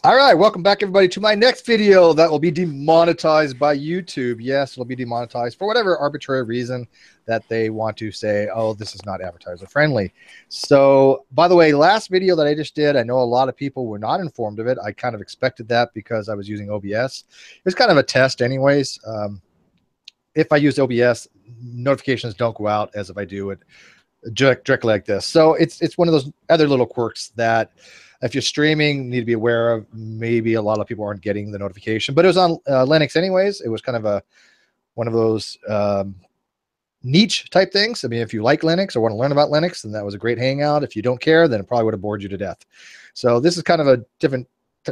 All right, welcome back everybody to my next video that will be demonetized by YouTube. Yes, it'll be demonetized for whatever arbitrary reason that they want to say, oh, this is not advertiser friendly. So, by the way, last video that I just did, I know a lot of people were not informed of it. I kind of expected that because I was using OBS. It was kind of a test anyways. If I use OBS, notifications don't go out as if I do it directly like this. So it's one of those other little quirks that if you're streaming, you need to be aware of. Maybe a lot of people aren't getting the notification, but it was on Linux anyways. It was kind of one of those niche type things. I mean, if you like Linux or want to learn about Linux, then that was a great hangout. If you don't care, then it probably would have bored you to death. So this is kind of a different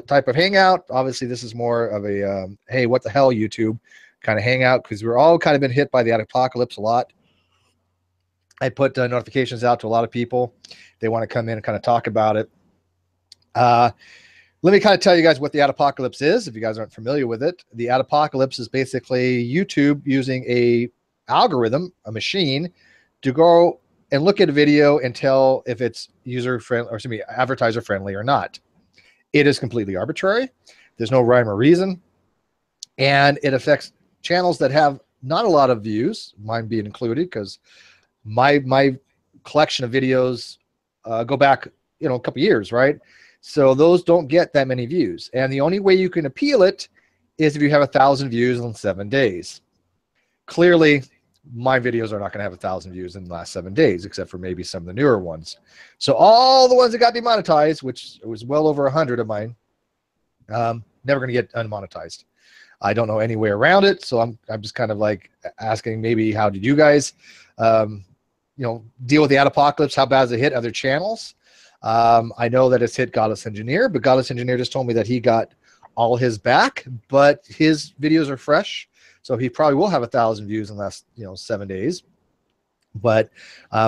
type of hangout. Obviously, this is more of a, hey, what the hell, YouTube kind of hangout, because we're all kind of been hit by the Adpocalypse a lot. I put notifications out to a lot of people. They want to come in and kind of talk about it. Let me kind of tell you guys what the Adpocalypse is, if you guys aren't familiar with it. The Adpocalypse is basically YouTube using a algorithm, a machine, to go and look at a video and tell if it's user friendly, or excuse me, advertiser friendly or not. It is completely arbitrary. There's no rhyme or reason, and it affects channels that have not a lot of views, mine being included, because my collection of videos go back, a couple years, right? So those don't get that many views. And the only way you can appeal it is if you have 1,000 views in 7 days. Clearly, my videos are not going to have 1,000 views in the last 7 days, except for maybe some of the newer ones. So all the ones that got demonetized, which was well over 100 of mine, never going to get unmonetized. I don't know any way around it. So I'm just kind of like asking, maybe how did you guys, deal with the Adpocalypse? How bad has it hit other channels? I know that it's hit Godless Engineer, but Godless Engineer just told me that he got all his back, but his videos are fresh, so he probably will have 1,000 views in the last 7 days. But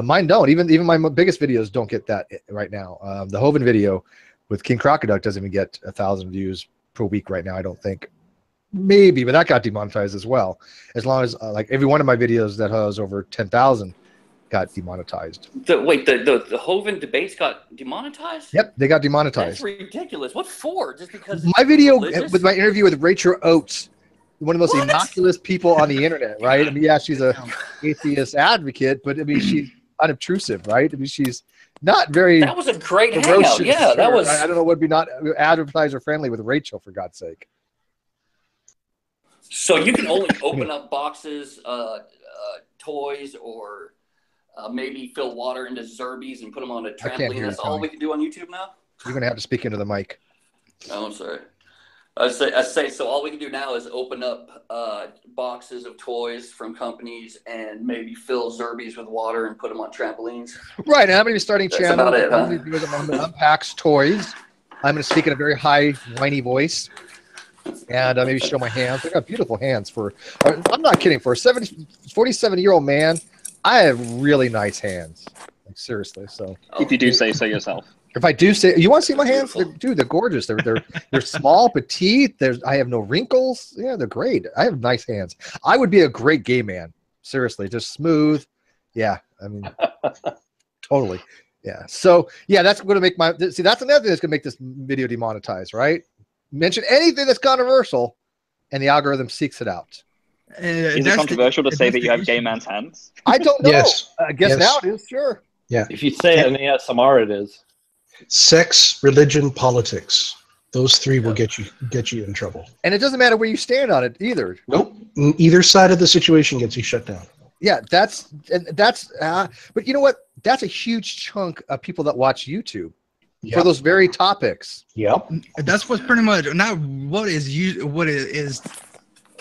mine don't. Even my biggest videos don't get that right now. The Hoven video with King Crocoduck doesn't even get 1,000 views per week right now, I don't think. Maybe, but that got demonetized as well. As long as like every one of my videos that has over 10,000 got demonetized. Wait, the Hoven debates got demonetized? Yep, they got demonetized. That's ridiculous. What for? Just because my video with my interview with Rachel Oates, one of the most innocuous people on the internet, right? I mean, yeah, she's a atheist advocate, but I mean, she's unobtrusive, right? I mean, she's not very. That was a great hangout. Yeah, that was. I don't know what would be not advertiser friendly with Rachel, for God's sake. So you can only open up boxes, toys, or maybe fill water into Zerbies and put them on a trampoline. That's all we can do on YouTube now? You're going to have to speak into the mic. Oh, I'm sorry. I say, so all we can do now is open up boxes of toys from companies and maybe fill Zerbies with water and put them on trampolines. Right. And I'm going to be starting That's channel. About it, huh? I'm going to unpack toys. I'm going to speak in a very high, whiny voice. And maybe show my hands. I got beautiful hands I'm not kidding. For a 47-year-old man, I have really nice hands. Like, seriously. So if you do say so yourself. If I do say, you want to see my hands? Dude, they're gorgeous. They're small, petite. I have no wrinkles. Yeah, they're great. I have nice hands. I would be a great gay man. Seriously, just smooth. Yeah, I mean, totally. Yeah. So yeah, that's going to make that's another thing that's going to make this video demonetized, right? Mention anything that's controversial, and the algorithm seeks it out. Is it controversial to say that you have gay man's hands? I don't know. Yes. I guess now it is, sure. Yeah. If you say it in ASMR, it is. Sex, religion, politics. Those three will get you in trouble. And it doesn't matter where you stand on it either. Nope. Either side of the situation gets you shut down. Yeah, but you know what? That's a huge chunk of people that watch YouTube. Yep. For those very topics. Yep. That's what's pretty much not what is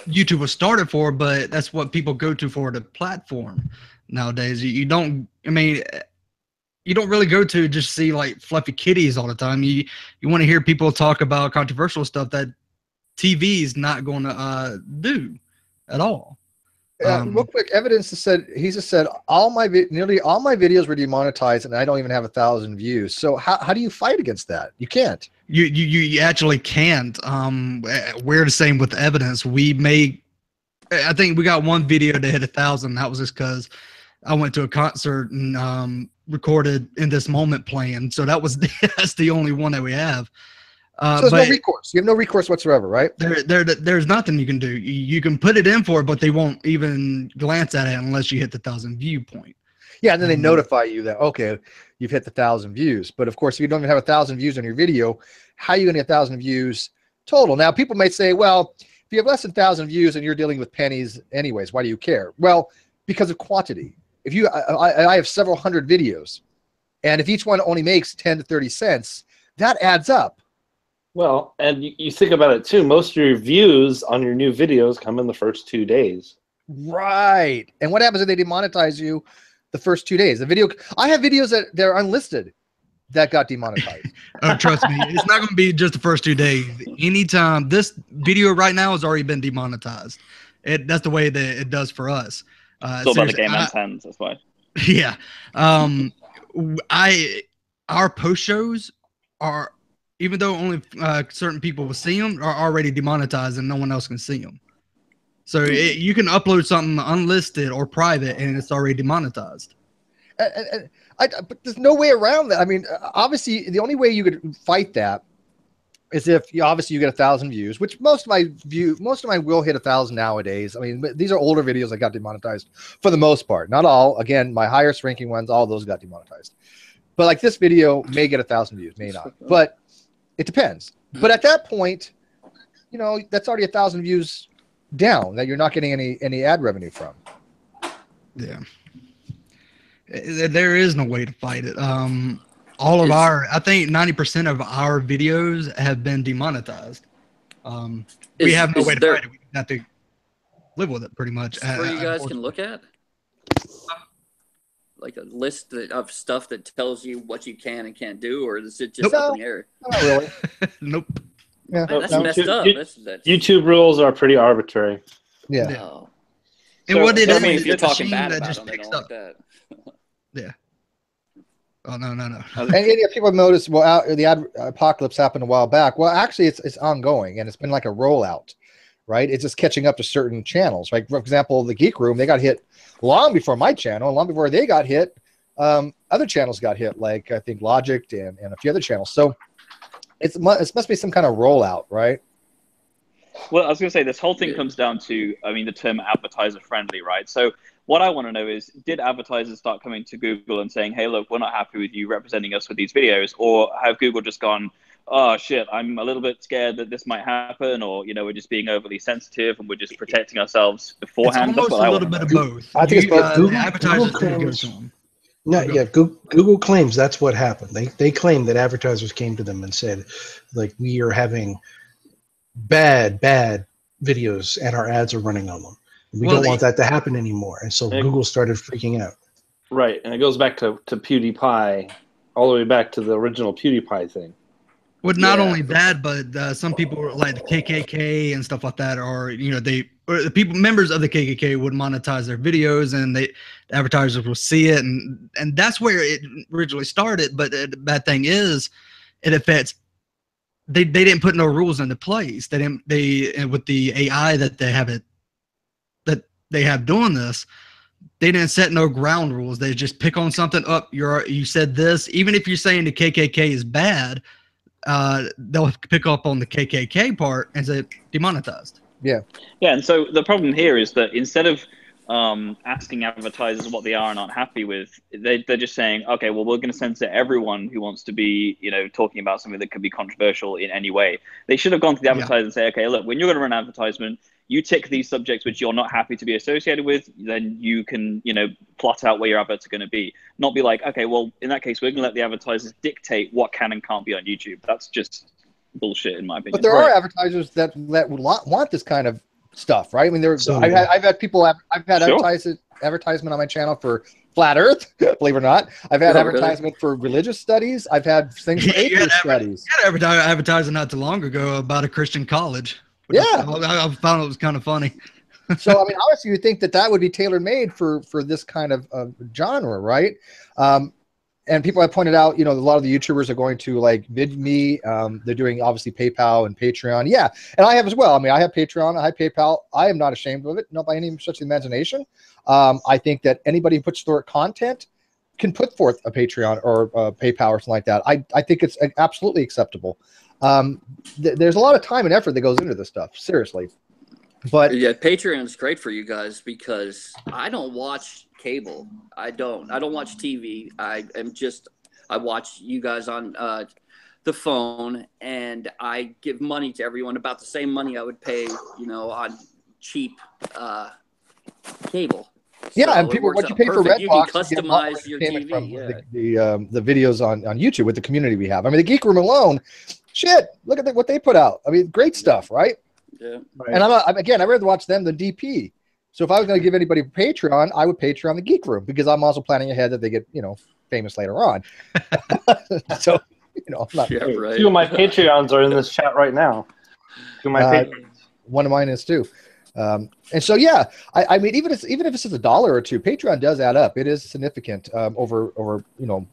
YouTube was started for, but that's what people go to for the platform nowadays. You don't really go to just see like fluffy kitties all the time. You want to hear people talk about controversial stuff that TV is not going to do at all. Real quick, evidence said he just said nearly all my videos were demonetized, and I don't even have 1,000 views. So how do you fight against that? You can't. You actually can't. We're the same with the evidence. I think we got one video that hit 1,000. That was just because I went to a concert and recorded In This Moment playing. So that's the only one that we have. So there's no recourse. You have no recourse whatsoever, right? There's nothing you can do. You can put it in for it, but they won't even glance at it unless you hit the 1,000 view point. Yeah, and then they notify you that, okay, you've hit the 1,000 views. But of course, if you don't even have 1,000 views on your video, how are you going to get 1,000 views total? Now, people may say, well, if you have less than 1,000 views and you're dealing with pennies anyways, why do you care? Well, because of quantity. If you, I have several hundred videos, and if each one only makes 10 to 30 cents, that adds up. Well, and you think about it too. Most of your views on your new videos come in the first 2 days. Right. And what happens if they demonetize you the first 2 days? The video, I have videos that they're unlisted that got demonetized. Oh, trust me, it's not going to be just the first 2 days. Anytime this video right now has already been demonetized. That's the way that it does for us. It's all about the game man's hands. That's why. Yeah. Our post shows are, even though only certain people will see them, are already demonetized and no one else can see them. So you can upload something unlisted or private and it's already demonetized. But there's no way around that. I mean, obviously, the only way you could fight that is if you obviously you get 1,000 views, which most of my will hit 1,000 nowadays. I mean, these are older videos that got demonetized for the most part. Not all. Again, my highest ranking ones, all those got demonetized. But like this video may get 1,000 views, may not. But it depends. But at that point, you know, that's already 1,000 views down that you're not getting any ad revenue from. Yeah. There is no way to fight it. All of our, I think 90% of our videos have been demonetized. We have no way to fight it. We have to live with it pretty much. Where you guys can look at? Like a list of stuff that tells you what you can and can't do, or is it just up in the air? Not really. Nope. Yeah, Man, that's messed up. YouTube rules are pretty arbitrary. Yeah. No. And what it is, if you're it's a talking machine bad that about just them, they picks don't up. like that. Yeah. Oh no. And yeah, people have noticed. Well, the apocalypse happened a while back. Well, actually, it's ongoing, and it's been like a rollout, right? It's just catching up to certain channels. Right? For example, the Geek Room, they got hit long before my channel, and long before they got hit, other channels got hit, like I think Logic and a few other channels. So it must be some kind of rollout, right? Well, I was going to say, this whole thing comes down to, I mean, the term advertiser friendly, right? So what I want to know is, did advertisers start coming to Google and saying, hey, look, we're not happy with you representing us with these videos? Or have Google just gone, oh, shit, I'm a little bit scared that this might happen, or, you know, we're just being overly sensitive and we're just protecting ourselves beforehand? It's almost a little bit of both. I think it's both. The advertisers didn't go to them. No, yeah, Google claims that's what happened. They claim that advertisers came to them and said, like, we are having bad videos and our ads are running on them. We don't want that to happen anymore. And so Google started freaking out. Right, and it goes back to PewDiePie, all the way back to the original PewDiePie thing. Well, not only that, but some people like the KKK and stuff like that, or the people members of the KKK would monetize their videos, and the advertisers will see it, and that's where it originally started. But the bad thing is, it affects. They didn't put no rules into place. They with the AI that they have doing this, they didn't set no ground rules. They just pick on something up. You said this, even if you're saying the KKK is bad. They'll pick up on the KKK part and say demonetized. Yeah, and so the problem here is that instead of asking advertisers what they are and aren't happy with, they're just saying, okay, well, we're going to censor everyone who wants to be, talking about something that could be controversial in any way. They should have gone to the advertiser and say, okay, look, when you're going to run an advertisement, you tick these subjects which you're not happy to be associated with, then you can, plot out where your adverts are going to be. Not be like, okay, well, in that case, we're going to let the advertisers dictate what can and can't be on YouTube. That's just bullshit, in my opinion. But there are advertisers that want this kind of stuff, right? I mean, I've had people. I've had advertisement on my channel for flat Earth, believe it or not. I've had advertisement for religious studies. I've had things for atheist studies. You had advertising not too long ago about a Christian college. I found it was kind of funny. So, I mean, obviously, you think that would be tailor-made for this kind of genre, right? And people have pointed out, a lot of the YouTubers are going to like VidMe. They're doing obviously PayPal and Patreon. Yeah, and I have as well. I mean, I have Patreon, I have PayPal. I am not ashamed of it, not by any such imagination. I think that anybody who puts forth content can put forth a Patreon or a PayPal or something like that. I think it's absolutely acceptable. There's a lot of time and effort that goes into this stuff, seriously. But yeah, Patreon's great for you guys because I don't watch cable. I don't watch TV. I watch you guys on the phone, and I give money to everyone, about the same money I would pay, on cheap cable. yeah, So and people, what you pay for perfect. Redbox, You can you get a lot more customize your entertainment TV. from the videos on YouTube with the community we have. I mean, the Geek Room alone, shit, look at what they put out. I mean, great stuff, right? Yeah. Right. And I'd rather watch them than DP. So if I was going to give anybody Patreon, I would Patreon the Geek Room, because I'm also planning ahead that they get, famous later on. So, I'm not. Yeah, right. 2 of my Patreons are in this chat right now. 2 of my Patreons. One of mine is too. And so, yeah, I mean, even if it's just $1 or $2, Patreon does add up. It is significant over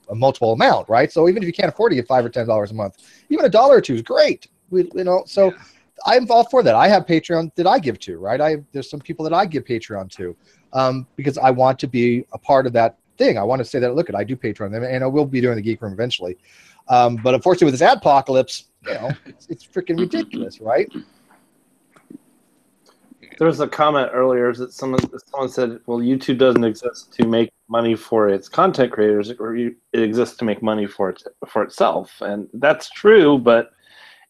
a multiple amount, right? So even if you can't afford to give $5 or $10 a month, even $1 or $2 is great. So. Yeah. I'm all for that. I have Patreon that I give to, right? There's some people that I give Patreon to, because I want to be a part of that thing. I want to say that, look, I do Patreon, and I will be doing the Geek Room eventually. But unfortunately, with this Adpocalypse, it's freaking ridiculous, right? There was a comment earlier that someone said, well, YouTube doesn't exist to make money for its content creators, or it exists to make money for itself. And that's true, but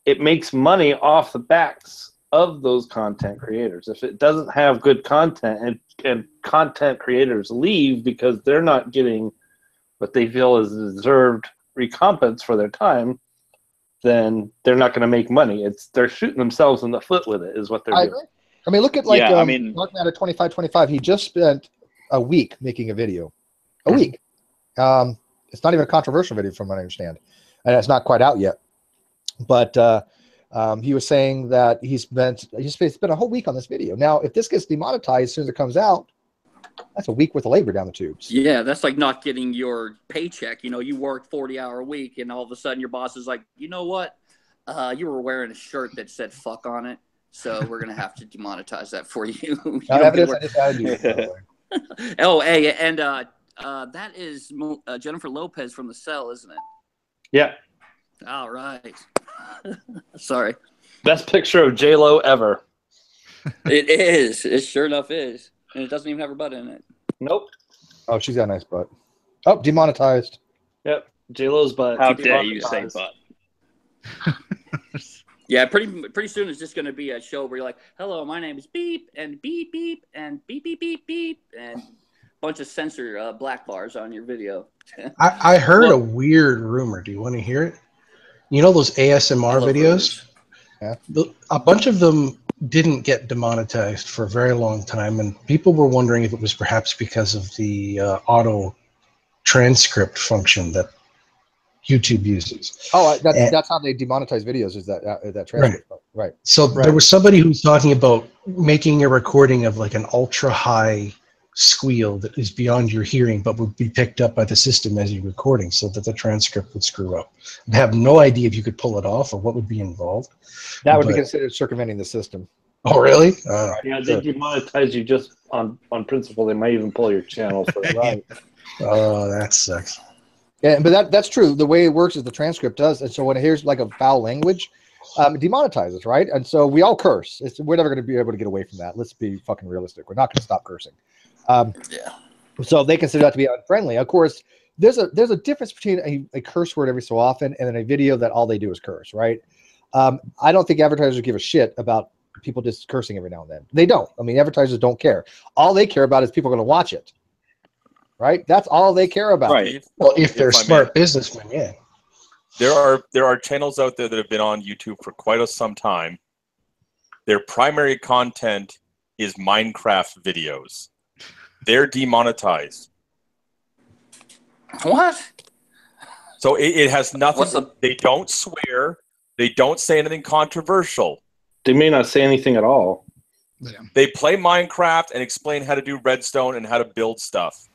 it makes money off the backs of those content creators. If it doesn't have good content and content creators leave because they're not getting what they feel is deserved recompense for their time, then they're not going to make money. They're shooting themselves in the foot with it, is what they're doing. I mean, look at Mark Matter 2525. He just spent a week making a video. A week. It's not even a controversial video from what I understand. And it's not quite out yet. But he was saying that he spent a whole week on this video. Now, if this gets demonetized as soon as it comes out, that's a week worth of labor down the tubes. Yeah, that's like not getting your paycheck. You work 40-hour a week, and all of a sudden your boss is like, you know what? You were wearing a shirt that said "fuck" on it, so we're gonna have to demonetize that for you. Oh, hey, and that is Jennifer Lopez from The Cell, isn't it? Yeah. All right. Sorry. Best picture of J-Lo ever. It is. It sure enough is. And it doesn't even have her butt in it. Nope. Oh, she's got a nice butt. Oh, demonetized. Yep. J-Lo's butt. How dare you say butt? Yeah, pretty soon it's just going to be a show where you're like, hello, my name is beep, and beep, beep, and beep, beep, beep, beep, and a bunch of censor black bars on your video. I heard a weird rumor. Do you want to hear it? You know those ASMR videos? Yeah. A bunch of them didn't get demonetized for a very long time, and people were wondering if it was perhaps because of the auto transcript function that YouTube uses. Oh, that's how they demonetize videos, is that transcript. Right. So there was somebody who was talking about making a recording of like an ultra high squeal that is beyond your hearing but would be picked up by the system as you're recording, so that the transcript would screw up. I have no idea if you could pull it off or what would be involved. That would be considered circumventing the system. Oh, really? Yeah, they demonetize you just on principle. They might even pull your channel for it. Right. Oh, that sucks. Yeah, but that's true. The way it works is the transcript does, and so when it hears like a foul language, it demonetizes, right? And so we all curse. We're never going to be able to get away from that. Let's be fucking realistic. We're not going to stop cursing. Yeah. So they consider that to be unfriendly. Of course, there's a difference between a curse word every so often and then a video that all they do is curse, right? I don't think advertisers give a shit about people just cursing every now and then. They don't. I mean, advertisers don't care. All they care about is people are going to watch it, right? That's all they care about. Right. Well, if they're smart businessmen, yeah. There are channels out there that have been on YouTube for quite some time. Their primary content is Minecraft videos. They're demonetized. What? So it has nothing. They don't swear. They don't say anything controversial. They may not say anything at all. Yeah. They play Minecraft and explain how to do redstone and how to build stuff.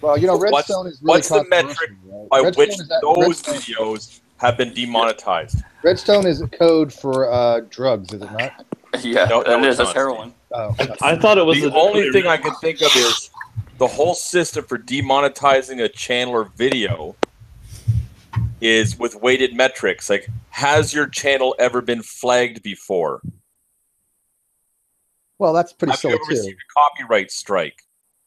Well, redstone is really what's the metric by which those videos have been demonetized? Redstone is a code for drugs, is it not? Yeah, no, it is. That's heroin. Oh, I thought it was the only thing I can think of is the whole system for demonetizing a channel or video is with weighted metrics. Like, has your channel ever been flagged before? Well, that's pretty Have you silly ever too. received a copyright strike?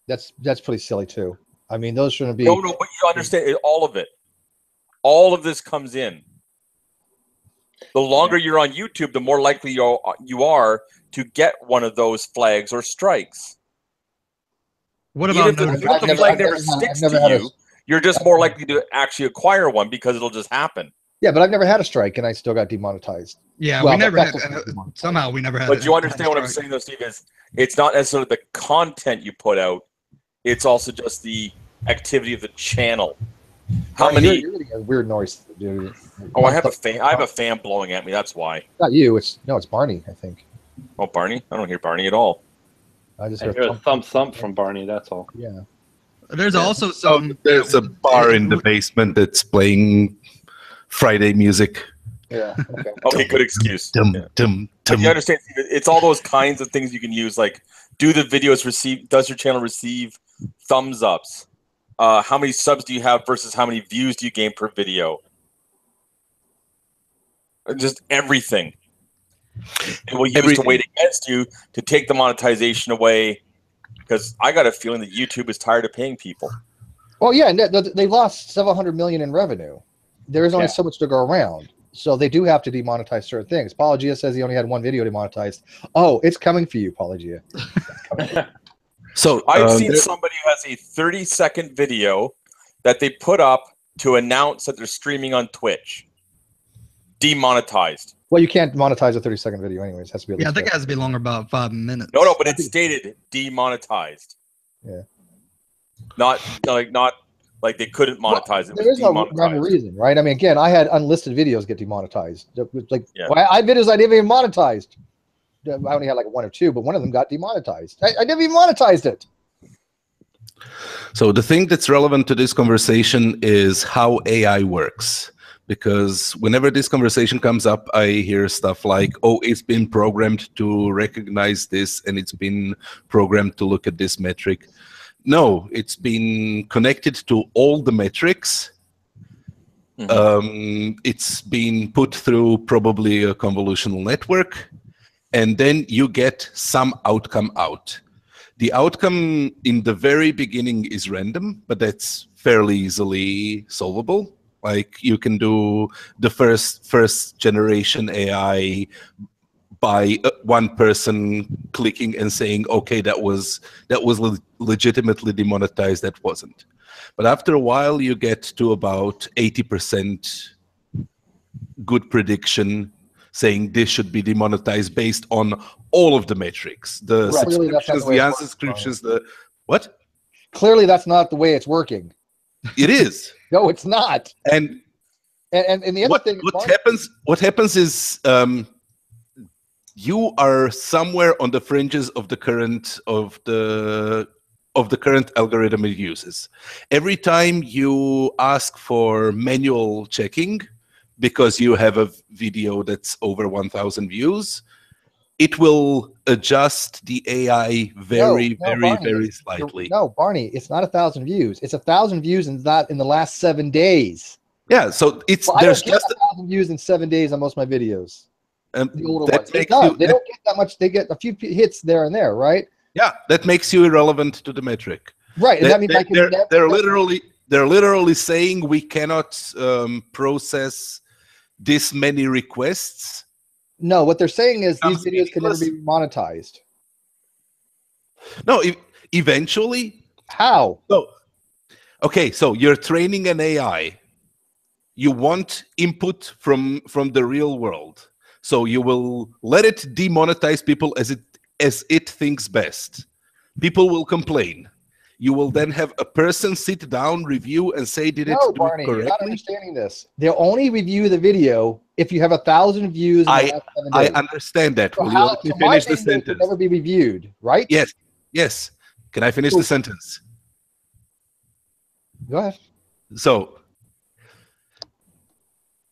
That's pretty silly too. I mean, those shouldn't be. No, but you understand all of it. All of this comes in. The longer you're on YouTube, the more likely you are to get one of those flags or strikes. What Even about if the flag never sticks to you, you're just more likely to actually acquire one because it'll just happen. Yeah, but I've never had a strike, and I still got demonetized. Yeah, Well, we never had. effectively demonetized. Somehow we never had. But you understand what I'm saying, though, Steve? Is it's not necessarily the content you put out; it's also just the activity of the channel. How many? You're getting a weird noise, dude. Oh, I have a fan. I have a fan blowing at me. That's why. Not you. It's Barney, I think. Oh, Barney! I don't hear Barney at all. I just I heard hear a thump from Barney. That's all. Yeah. There's also some. There's a bar in the basement that's playing Friday music. Yeah. Okay. Okay, good excuse. Dum, Yeah. dum, But dum. you understand? It's all those kinds of things you can use. Like, do the videos receive? Does your channel receive thumbs ups? How many subs do you have versus how many views do you gain per video? Just everything. It will use to weight against you to take the monetization away, because I got a feeling that YouTube is tired of paying people. Well, yeah, and they lost several hundred million in revenue. There is only so much to go around, so they do have to demonetize certain things. Apologia says he only had one video demonetized. Oh, it's coming for you, Apologia. So I've seen somebody who has a 30-second video that they put up to announce that they're streaming on Twitch. Demonetized. Well, you can't monetize a 30-second video anyways. It has to be at Yeah, I least think it has to be longer, about 5 minutes. No, but it's stated demonetized. Yeah. Not like they couldn't monetize it. There is no rhyme or reason, right? I mean, again, I had unlisted videos get demonetized. Like, I had videos I didn't even monetized. I only had like one or two, but one of them got demonetized. I never even monetized it. So the thing that's relevant to this conversation is how AI works. Because whenever this conversation comes up, I hear stuff like, oh, it's been programmed to recognize this, and it's been programmed to look at this metric. No, it's been connected to all the metrics. It's been put through probably a convolutional network, and then you get some outcome out. The outcome in the very beginning is random, but that's fairly easily solvable. Like, you can do the first generation AI by one person clicking and saying, okay, that was legitimately demonetized, that wasn't. But after a while, you get to about 80% good prediction saying this should be demonetized based on all of the metrics. The subscriptions, the unsubscriptions, the what? Clearly, that's not the way it's working. It is. No, it's not. And the other thing, what happens is you are somewhere on the fringes of the current algorithm it uses. Every time you ask for manual checking because you have a video that's over 1,000 views, it will adjust the AI very slightly. No, Barney, it's not 1,000 views. It's 1,000 views in the last 7 days. Yeah, so it's there's just 1,000 views in 7 days on most of my videos. The older ones. They don't get that much. They get a few hits there and there, right? Yeah, that makes you irrelevant to the metric. Right. They're literally saying we cannot process this many requests. No, what they're saying is these videos can never be monetized. No, eventually. How? Okay, so you're training an AI. You want input from the real world. So you will let it demonetize people as it thinks best. People will complain. You will then have a person sit down, review, and say, did it do it correctly? You're not understanding this. They'll only review the video if you have 1,000 views in the last 7 days. I understand that. So will you let me finish the sentence? Will never be reviewed, right? Yes. Can I finish the sentence? Go ahead. So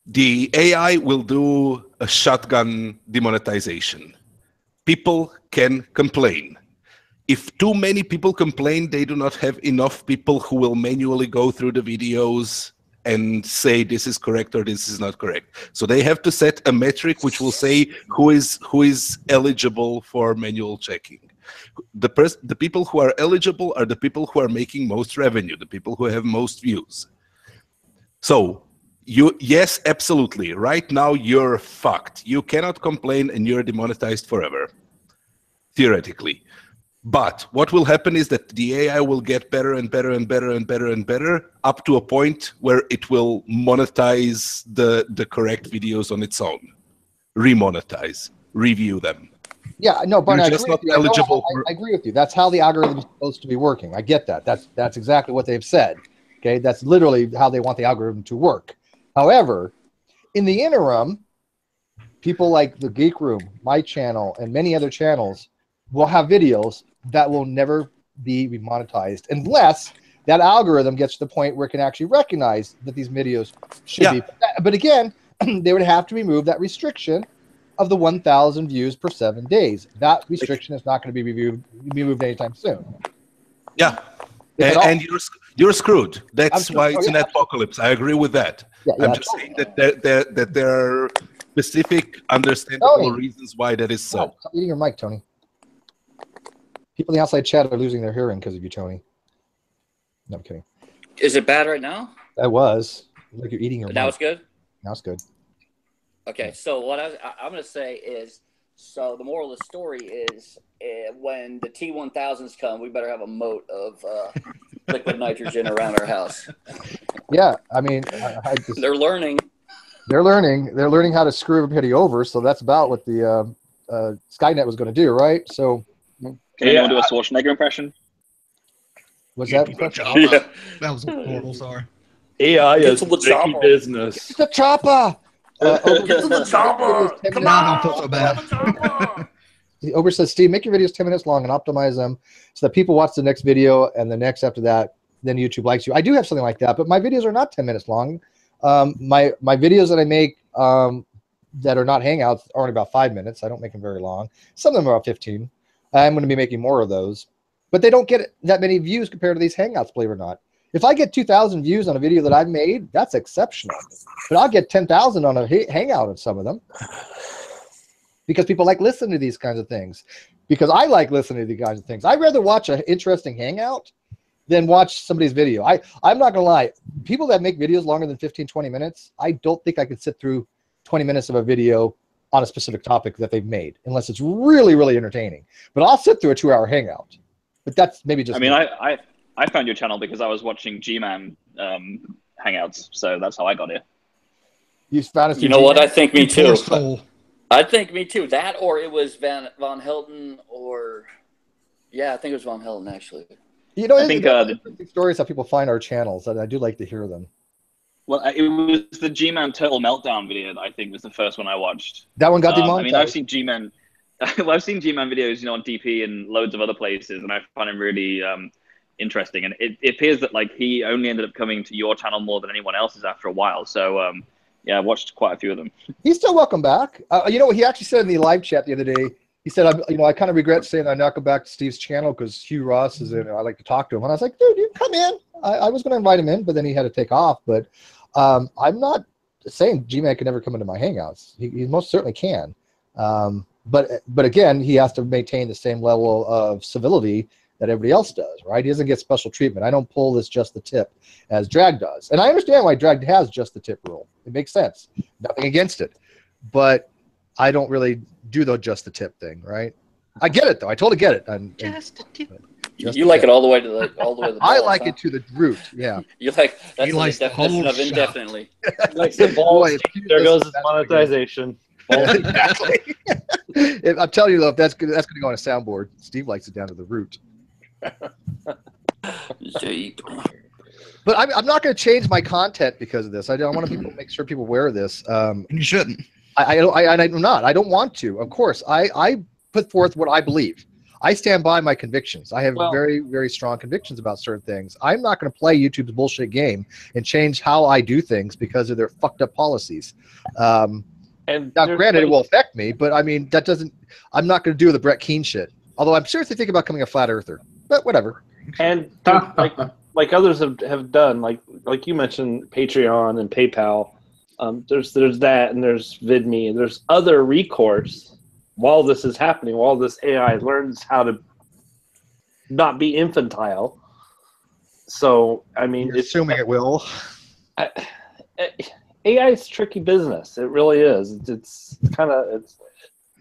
the AI will do a shotgun demonetization. People can complain. If too many people complain, they do not have enough people who will manually go through the videos and say this is correct or this is not correct. So they have to set a metric which will say who is eligible for manual checking. The people who are eligible are the people who are making most revenue, the people who have most views. So yes, absolutely. Right now you're fucked. You cannot complain and you're demonetized forever, theoretically. But what will happen is that the AI will get better and better and better and better and better up to a point where it will monetize the correct videos on its own, remonetize, review them. Yeah, no, Barney, I agree with you. I agree with you. That's how the algorithm is supposed to be working. I get that. That's exactly what they've said. Okay, that's literally how they want the algorithm to work. However, in the interim, people like the Geek Room, my channel, and many other channels will have videos that will never be monetized unless that algorithm gets to the point where it can actually recognize that these videos should be. But again, they would have to remove that restriction of the 1,000 views per 7 days. That restriction is not going to be removed anytime soon. Yeah, and you're screwed. That's why it's an adpocalypse. I agree with that. I'm just saying that there are specific, understandable reasons why that is so. Stop eating your mic, Tony. People in the outside chat are losing their hearing because of you, Tony. No, I'm kidding. Is it bad right now? That was. Like you're eating your mic. Now it's good? Now it's good. Okay, so what I'm going to say is, so the moral of the story is when the T-1000s come, we better have a moat of liquid nitrogen around our house. Yeah, I mean, they're learning. They're learning how to screw everybody over. So that's about what the Skynet was going to do, right? So, can anyone do a Schwarzenegger impression? Was that? Yeah. That was horrible. Sorry. AI is tricky business. It's a chopper. It's the chopper. Come on, don't feel so bad. Ober says, Steve, make your videos 10 minutes long and optimize them so that people watch the next video and the next after that, then YouTube likes you. I do have something like that, but my videos are not 10 minutes long. My videos that I make that are not Hangouts are only about 5 minutes. I don't make them very long. Some of them are about 15. I'm going to be making more of those, but they don't get that many views compared to these Hangouts, believe it or not. If I get 2,000 views on a video that I've made, that's exceptional. But I'll get 10,000 on a Hangout of some of them because people like listening to these kinds of things. Because I like listening to these kinds of things. I'd rather watch an interesting Hangout than watch somebody's video. I'm not going to lie. People that make videos longer than 15, 20 minutes, I don't think I could sit through 20 minutes of a video on a specific topic that they've made unless it's really, really entertaining. But I'll sit through a 2-hour Hangout. But that's maybe just I mean, I found your channel because I was watching G-Man Hangouts, so that's how I got here. You know what? I think me too. I think me too. That or it was Van Helden or... Yeah, I think it was Van Helden, actually. You know, I think the stories how people find our channels, and I do like to hear them. Well, it was the G-Man Total Meltdown video that I think was the first one I watched. That one got demonetized. I mean, I've seen G-Man... well, I've seen G-Man videos, you know, on DP and loads of other places, and I find him really interesting. And it appears that like he only ended up coming to your channel more than anyone else's after a while. So yeah, I watched quite a few of them. He's still welcome back. You know, he actually said in the live chat the other day. He said, I kind of regret saying I'm not going back to Steve's channel because Hugh Ross is in. I like to talk to him, and I was like, dude, you come in. I was going to invite him in, but then he had to take off. But I'm not saying G-Man can never come into my Hangouts. He most certainly can. But again, he has to maintain the same level of civility that everybody else does, right? He doesn't get special treatment. I don't pull this just the tip as Drag does. And I understand why Drag has just the tip rule. It makes sense. Nothing against it. But I don't really do the just the tip thing, right? I get it though. I totally get it. Just the tip. You like it all the way to the balls, I like it to the root. Yeah. You like that's the definition of indefinitely. Like the balls. There goes his monetization. Exactly. I'm telling you though, if that's going to go on a soundboard. Steve likes it down to the root. But I'm not going to change my content because of this. I want to make sure people aware of this. You shouldn't. I'm not. I don't want to. Of course, I put forth what I believe. I stand by my convictions. I have very, very strong convictions about certain things. I'm not going to play YouTube's bullshit game and change how I do things because of their fucked up policies. And now, granted, it will affect me, but I mean, that doesn't. I'm not going to do the Brett Keane shit. Although I'm seriously thinking about becoming a flat earther. But whatever. And like like others have done, like you mentioned, Patreon and PayPal. There's that, and there's VidMe, and there's other recourse while this is happening, while this AI learns how to not be infantile. So, I mean, You're assuming it will. AI is tricky business. It really is. It's kind of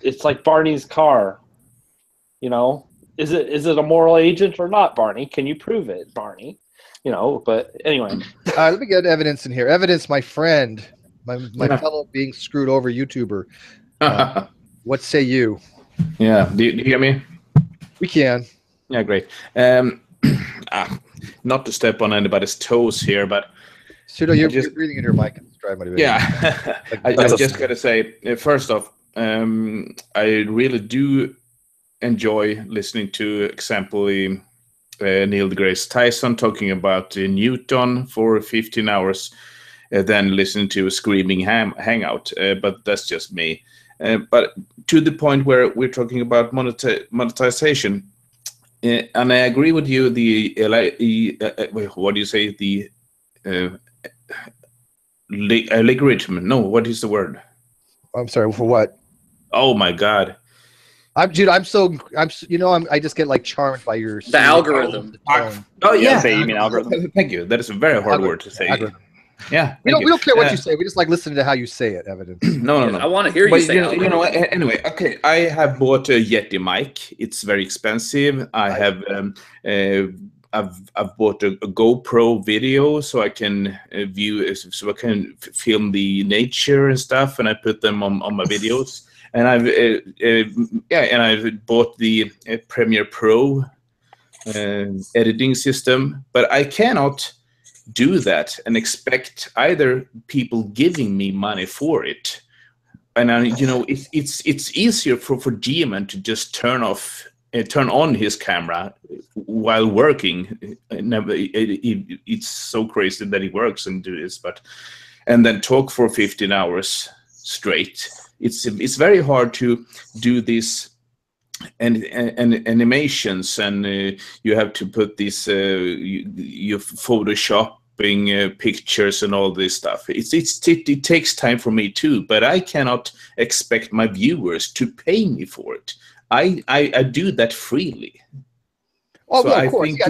it's like Barney's car. You know, is it a moral agent or not, Barney? Can you prove it, Barney? You know, but anyway. Let me get evidence in here. Evidence, my friend, my fellow being screwed over YouTuber. What say you? Yeah. Do you hear me? We can. Yeah, great. Not to step on anybody's toes here, but Pseudo, you're breathing in your mic. Yeah. I just got to say, first off, I really do enjoy listening to, example, Neil deGrasse Tyson talking about Newton for 15 hours, then listening to a screaming hangout. But that's just me. But to the point where we're talking about monetization, and I agree with you. What do you say? The algorithm? No, what is the word? I'm sorry, for what? Oh my God! I just get like charmed by your the algorithm. Oh yeah, you mean algorithm? Thank you. That is a very hard word to say. Algorithm. Yeah, we don't care what you say. We just like listening to how you say it. Evidence. No. I want to hear you say. You know. Anyway, okay. I have bought a Yeti mic. It's very expensive. I've bought a GoPro video so I can so I can film the nature and stuff, and I put them on my videos. And I've bought the Premiere Pro editing system, but I cannot do that and expect either people giving me money for it. And it's easier for GM to just turn on his camera while working. It's so crazy that he works and do this, and then talk for 15 hours straight. It's very hard to do this and animations, and you have to put this you photoshopping pictures and all this stuff. It takes time for me too, but I cannot expect my viewers to pay me for it. I do that freely. Oh, so well, I of course. think Yeah,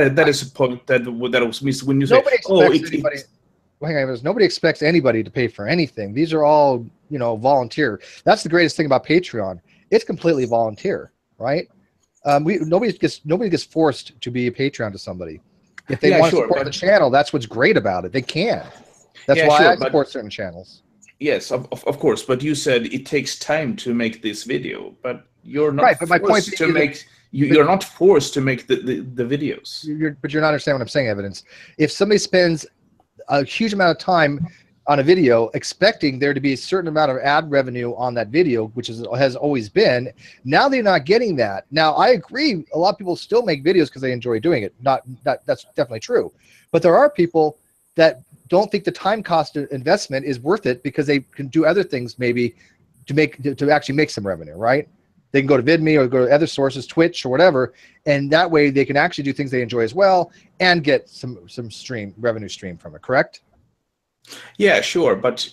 that is a point that was missed when you say, nobody expects anybody to pay for anything. These are all, volunteer. That's the greatest thing about Patreon. It's completely volunteer, right? Nobody gets forced to be a Patreon to somebody. If they want to support the channel, that's what's great about it. They can. That's why I support certain channels. Yes, of course. But you said it takes time to make this video, but you're not right. But my point you're not forced to make the videos. But you're not understanding what I'm saying. Evidence. If somebody spends a huge amount of time on a video expecting there to be a certain amount of ad revenue on that video, which has always been, now they're not getting that. Now I agree, a lot of people still make videos because they enjoy doing it. That's definitely true, but there are people that don't think the time cost of investment is worth it because they can do other things maybe to actually make some revenue, right? They can go to VidMe or go to other sources, Twitch or whatever, and that way they can actually do things they enjoy as well and get some revenue stream from it. Correct? Yeah, sure. But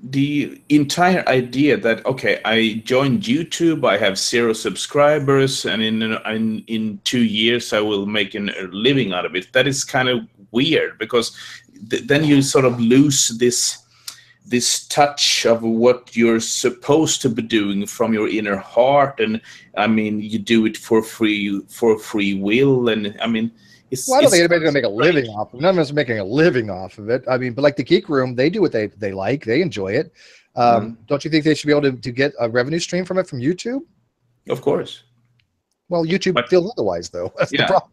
the entire idea that, okay, I joined YouTube, I have 0 subscribers, and in 2 years I will make a living out of it. That is kind of weird because then you sort of lose this touch of what you're supposed to be doing from your inner heart, and I mean you do it for free will, and I mean I don't think anybody's gonna make a living off of it. None of us are making a living off of it. I mean, but like the Geek Room, they do what they like, they enjoy it. Don't you think they should be able to get a revenue stream from it from YouTube? Of course. Well, YouTube feels otherwise, though. That's the problem.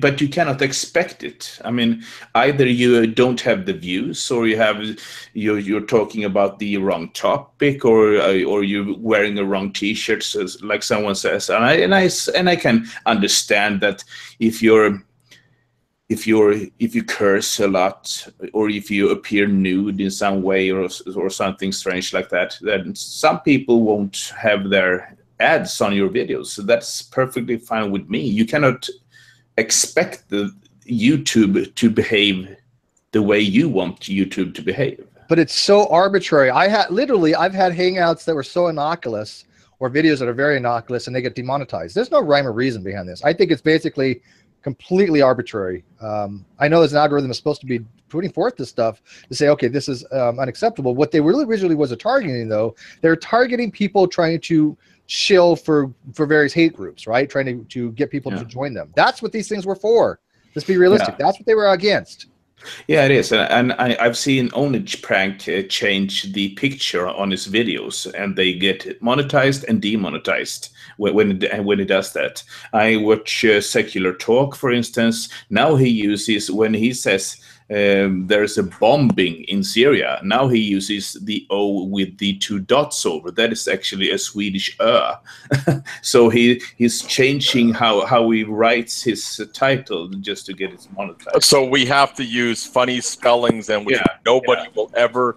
But you cannot expect it. I mean, either you don't have the views, or you're talking about the wrong topic, or you're wearing the wrong T-shirts, like someone says. And I can understand that if you curse a lot, or if you appear nude in some way, or something strange like that, then some people won't have their ads on your videos. So that's perfectly fine with me. You cannot expect the YouTube to behave the way you want YouTube to behave. But it's so arbitrary. I've had hangouts that were so innocuous, or videos that are very innocuous, and they get demonetized. There's no rhyme or reason behind this. I think it's basically completely arbitrary. I know there's an algorithm that's supposed to be putting forth this stuff to say, okay, this is unacceptable. What they really originally was targeting, though, they're targeting people trying to shill for various hate groups, right? Trying to get people to join them. That's what these things were for. Let's be realistic. That's what they were against. Yeah, it is, and I've seen OnlyPrank change the picture on his videos, and they get monetized and demonetized when it does that. I watch Secular Talk, for instance. Now he uses, when he says there's a bombing in Syria, now he uses the O with the 2 dots over. That is actually a Swedish Ö. So he's changing how he writes his title just to get it monetized. So we have to use funny spellings and which nobody will ever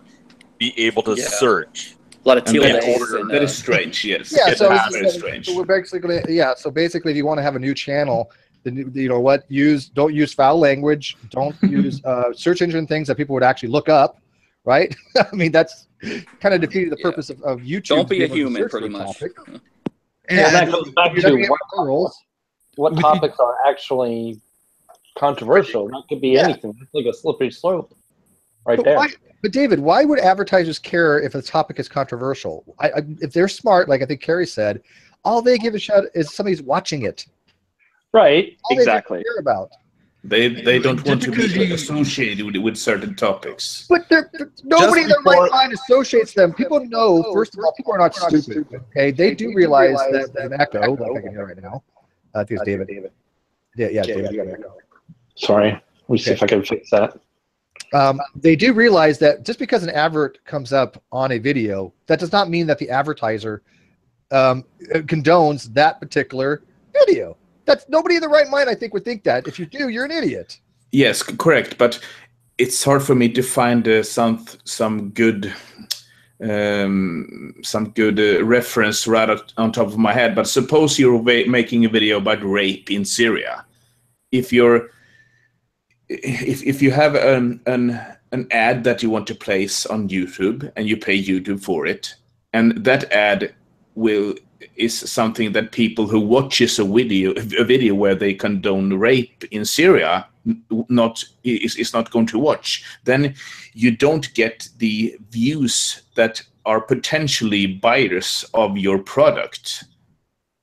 be able to search. A lot of tildes. That is strange, yes. Yeah, so very strange. So we're basically, so basically if you want to have a new channel, then you know what, don't use foul language, don't use search engine things that people would actually look up, right? I mean, that's kind of defeating the purpose of YouTube. Don't be a human, pretty much. And that goes back to what topics are actually controversial. That could be anything. It's like a slippery slope right there. But David, why would advertisers care if a topic is controversial? If they're smart, like I think Carrie said, all they give a shit is somebody's watching it. Right, all exactly. They care about. They don't want to be associated with certain topics. But nobody in their right mind associates them. People know, first of all, people are not stupid. Okay, they do realize that there's an echo, like I can hear right now. I think it's David. Yeah, David. You got an echo. Sorry, let me see if I can fix that. They do realize that just because an advert comes up on a video, that does not mean that the advertiser condones that particular video. That's nobody in the right mind, I think, would think that. If you do, you're an idiot. Yes, correct. But it's hard for me to find some good reference right on top of my head. But suppose you're making a video about rape in Syria. If you have an ad that you want to place on YouTube and you pay YouTube for it, and that ad is something that people who watches a video where they condone rape in Syria is not going to watch, then you don't get the views that are potentially buyers of your product.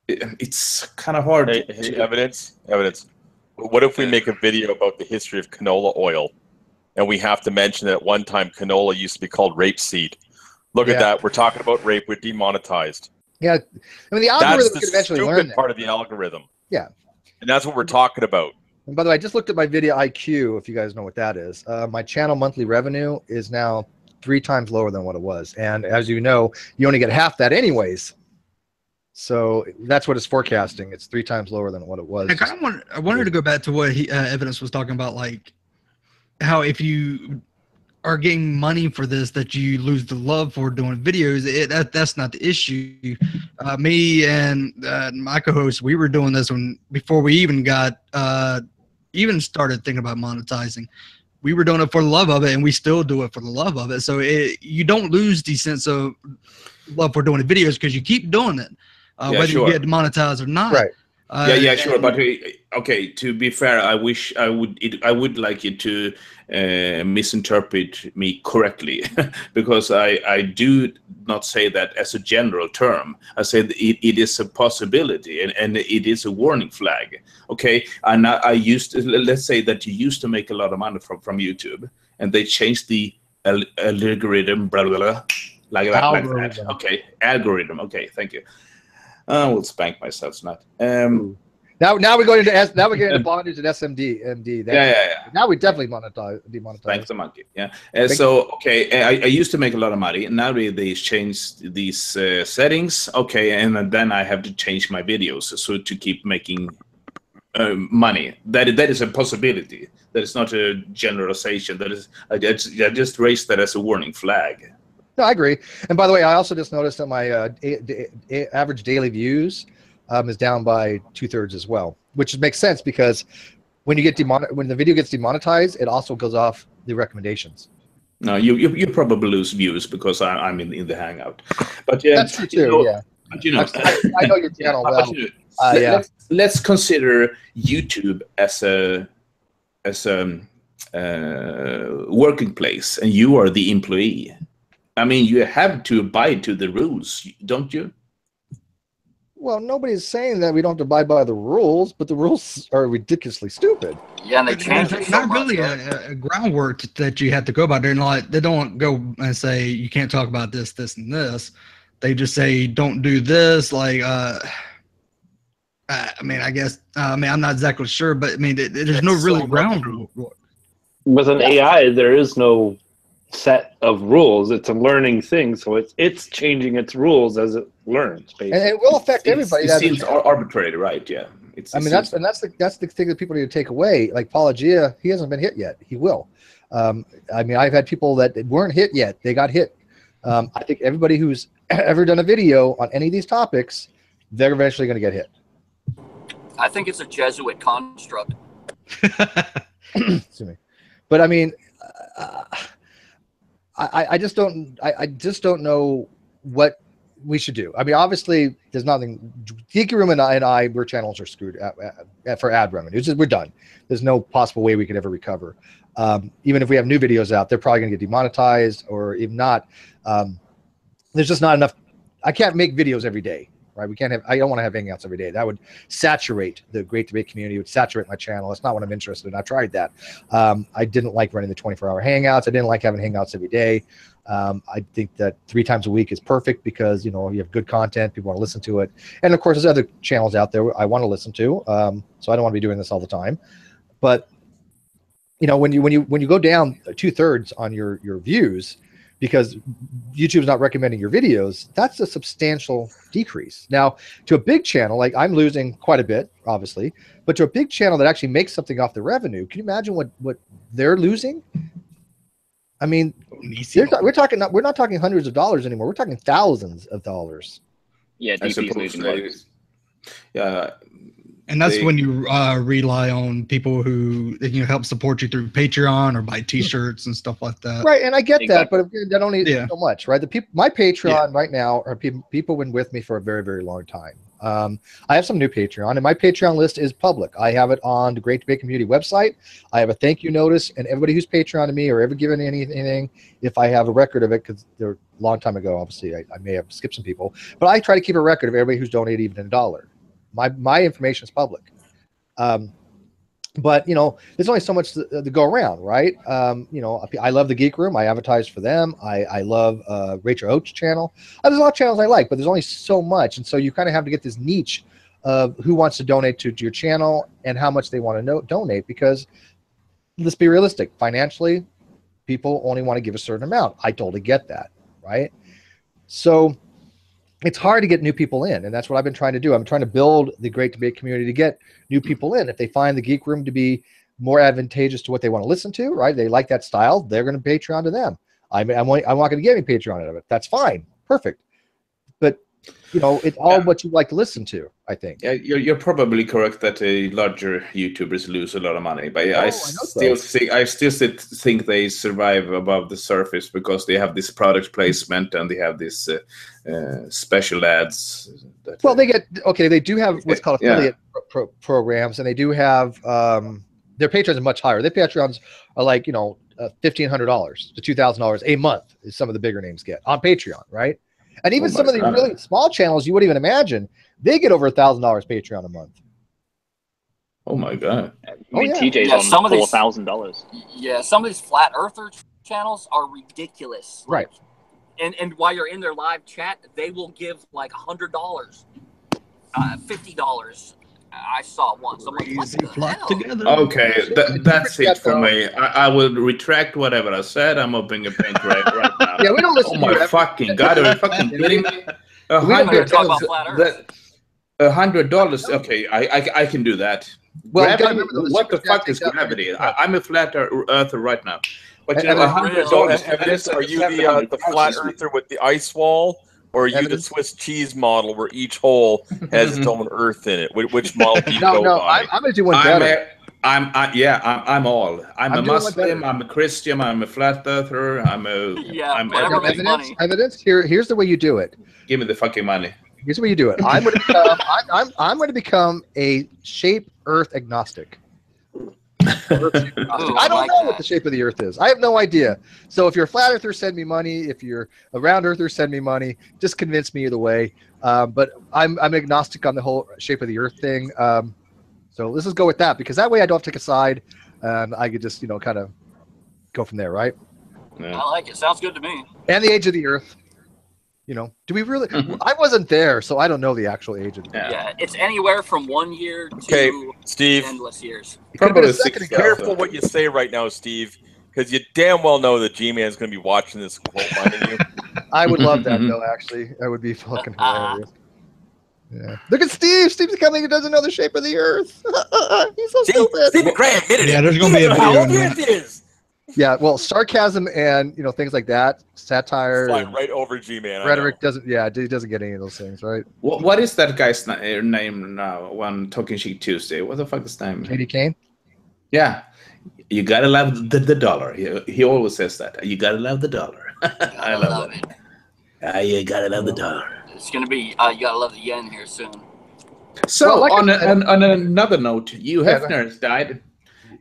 It's kind of hard. Hey, evidence. What if we make a video about the history of canola oil, and we have to mention that at one time canola used to be called rapeseed? Look at that. We're talking about rape. We're demonetized. Yeah, I mean the algorithm could eventually learn that. That's the stupid part of the algorithm. Yeah, and that's what we're talking about. And by the way, I just looked at my video IQ. If you guys know what that is, my channel monthly revenue is now 3 times lower than what it was, and as you know, you only get half that anyways. So that's what it's forecasting. It's 3 times lower than what it was. I wanted to go back to what Evidence was talking about, like how if you are getting money for this, that you lose the love for doing videos. That's not the issue. Me and my co-host, we were doing this before we even got even started thinking about monetizing. We were doing it for the love of it, and we still do it for the love of it. So you don't lose the sense of love for doing the videos because you keep doing it, whether you get monetized or not. Right. Yeah, sure. But okay, to be fair, I would like you to misinterpret me correctly, because I do not say that as a general term. I said it is a possibility, and it is a warning flag. Okay, and let's say that you used to make a lot of money from YouTube, and they changed the algorithm, blah, blah, blah, like that. Okay, algorithm. Okay, thank you. I will spank myself tonight. Now we're going into bondage and MD. Now we definitely demonetize. Thanks the monkey. Yeah. So okay, I used to make a lot of money, and now they changed these settings. Okay, and then I have to change my videos so to keep making money. That is a possibility. That is not a generalization. That is I just raised that as a warning flag. No, I agree. And by the way, I also just noticed that my average daily views is down by 2/3 as well, which makes sense because when you get when the video gets demonetized, it also goes off the recommendations. No, you probably lose views because I'm in the Hangout. But yeah, That's true too. Yeah. But you know, I know your channel well. You know, let's consider YouTube as a working place, and you are the employee. I mean, you have to abide to the rules, don't you? Well, nobody's saying that we don't have to abide by the rules, but the rules are ridiculously stupid. Yeah, and they change it so not much. Really a groundwork that you have to go by. They're not. They don't go and say you can't talk about this, this, and this. They just say don't do this. Like, I mean, I guess. I mean, I'm not exactly sure, but I mean, there's no really groundwork. With an AI, there is no set of rules. It's a learning thing, so it's changing its rules as it learns. Basically, and it will affect everybody. It seems arbitrary, right? Yeah. I mean, that's the thing that people need to take away. Like Apologia, he hasn't been hit yet. He will. I mean, I've had people that weren't hit yet. They got hit. I think everybody who's ever done a video on any of these topics, they're eventually going to get hit. I think it's a Jesuit construct. Excuse me. But I mean, I just don't know what we should do. I mean, obviously, there's nothing. Geeky Room and I, we're channels are screwed for ad revenue. We're done. There's no possible way we could ever recover. Even if we have new videos out, they're probably going to get demonetized, or if not, there's just not enough. I can't make videos every day, right? We can't have. I don't want to have hangouts every day. That would saturate the Great Debate community. It would saturate my channel. That's not what I'm interested in. I've tried that. I didn't like running the 24-hour hangouts. I didn't like having hangouts every day. I think that 3 times a week is perfect because, you know, you have good content, people want to listen to it. And of course, there's other channels out there I want to listen to. So I don't want to be doing this all the time. But, you know, when you go down 2/3 on your views because YouTube's not recommending your videos, that's a substantial decrease. Now, to a big channel, like I'm losing quite a bit, obviously, but to a big channel that actually makes something off the revenue, can you imagine what they're losing? I mean, we're not talking hundreds of dollars anymore. We're talking thousands of dollars. Yeah, DP's losing money. Yeah, and that's when you rely on people who help support you through Patreon or buy T-shirts and stuff like that. Right, and I get that, but that only so much, right? The people, my Patreon right now are people who've been with me for a very, very long time. I have some new Patreon, and my Patreon list is public. I have it on the Great Debate Community website. I have a thank you notice, and everybody who's Patreon to me or ever given anything, if I have a record of it, because they're a long time ago, obviously, I may have skipped some people, but I try to keep a record of everybody who's donated even $1. My information is public. But, you know, there's only so much to go around, right? You know, I love the Geek Room. I advertise for them. I love Rachel Oates' channel. There's a lot of channels I like, but there's only so much. And so you kind of have to get this niche of who wants to donate to your channel and how much they want to donate, because let's be realistic. Financially, people only want to give a certain amount. I totally get that, right? So it's hard to get new people in, and that's what I've been trying to do. I'm trying to build the Great Debate community to get new people in. If they find the Geek Room to be more advantageous to what they want to listen to, right? They like that style, they're going to Patreon to them. I'm not going to get any Patreon out of it. That's fine. Perfect. But, you know, it's all what you like to listen to, I think. Yeah, you're probably correct that larger YouTubers lose a lot of money, but I still think they survive above the surface because they have this product placement and they have this special ads. Well, they do have what's called affiliate programs, and they do have their patrons are much higher. Their patrons are like, you know, $1,500 to $2,000 a month is some of the bigger names get on Patreon, right? And even some of the really small channels you wouldn't even imagine, they get over $1,000 Patreon a month. Oh my god! I mean, TJ's on $4,000. Yeah, some of these flat earther channels are ridiculous. Right. And while you're in their live chat, they will give like $100, $50. I saw one. So like, what the hell? Together. Okay, that's it for me. I will retract whatever I said. I'm opening a bank right now. Yeah, we don't listen. Oh my fucking god! Are you fucking kidding me? $100. Okay, I can do that. Well, what the fuck is gravity? I'm a flat earther right now. But you know, $100. Are you the flat earther with the ice wall? Or are you the Swiss cheese model where each hole has its own earth in it? Which model do you go by? I'm going to do one better. I'm all. I'm a doing one Muslim. better. I'm a Christian. I'm a flat earther. Yeah, I'm whatever everything. makes money. Evidence. Here's the way you do it. Give me the fucking money. Here's the way you do it. I'm going to become. I'm going to become a shape Earth agnostic. Ooh, I don't like know that. what the shape of the Earth is. I have no idea. So if you're a flat Earther, send me money. If you're a round Earther, send me money. Just convince me either way. But I'm agnostic on the whole shape of the Earth thing. So let's just go with that, because that way I don't have to take a side, and I could just kind of go from there, right? Yeah. I like it. Sounds good to me. And the age of the Earth. Do we really? I wasn't there, so I don't know the actual age of the Earth. Yeah, it's anywhere from 1 year to Okay, Steve. endless years. It could have been a Probably second six ago. Careful what you say right now, Steve, because you damn well know that G-Man's going to be watching this quote mining you. I would love that, though, actually. That would be fucking hilarious. Yeah. Look at Steve. Steve's coming and doesn't know the shape of the Earth. He's so stupid. Steve McGray admitted Yeah, it. there's gonna be a He doesn't know video how in old the that. Earth is. Yeah, well, sarcasm and things like that, satire, Flying and right over G-Man. I know. rhetoric doesn't. Yeah, he doesn't get any of those things, right? What is that guy's name now? One Talking Shit Tuesday. What the fuck is his name? Katie Kane. Yeah, you gotta love the dollar. He always says that. You gotta love the dollar. I love it. that. You gotta love the dollar. It's gonna be. You gotta love the yen here soon. So Well, like I said- on another note, Hugh Yeah, Hefner has died,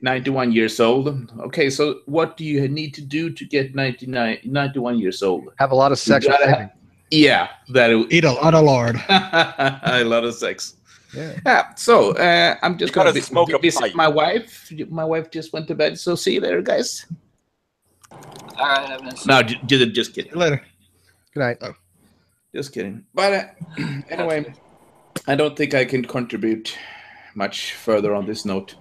91 years old. Okay, so what do you need to do to get 91 years old? Have a lot of sex. You with gotta women. Yeah, that Eat a lot of lard. a lot of sex. Yeah. Yeah, so I'm just You gotta gonna smoke a visit pipe. my wife. My wife just went to bed, so see you later, guys. All right, evidence. No, just kidding. Later. Good night. Just kidding. But anyway, I don't think I can contribute much further on this note.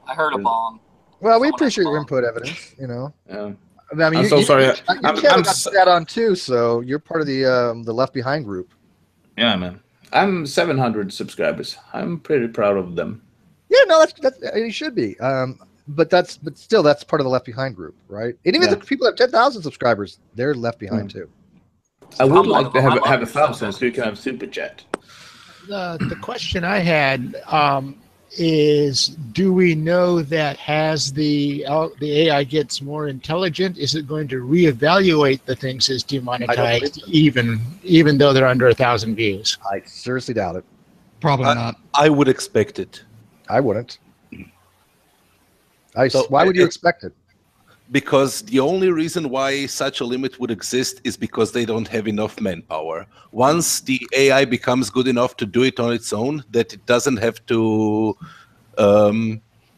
I heard a bomb. Well, we Someone appreciate has a your bomb. input, evidence. Yeah. I mean, I'm so sorry. You I'm got that on too, so you're part of the Left Behind group. Yeah, man. I'm 700 subscribers. I'm pretty proud of them. Yeah, no, that's you should be. But still, that's part of the Left Behind group, right? And even Yeah. the people that have 10,000 subscribers, they're left behind too. I would I'm one like of to them. have I love a your stuff. 1,000 so you can have super chat. The question I had is, do we know that as the AI gets more intelligent, is it going to reevaluate the things as demonetized, even though they're under 1,000 views? I seriously doubt it. Probably not. I would expect it. I wouldn't. So, why would you expect it? Because the only reason why such a limit would exist is because they don't have enough manpower. Once the AI becomes good enough to do it on its own, that it doesn't have to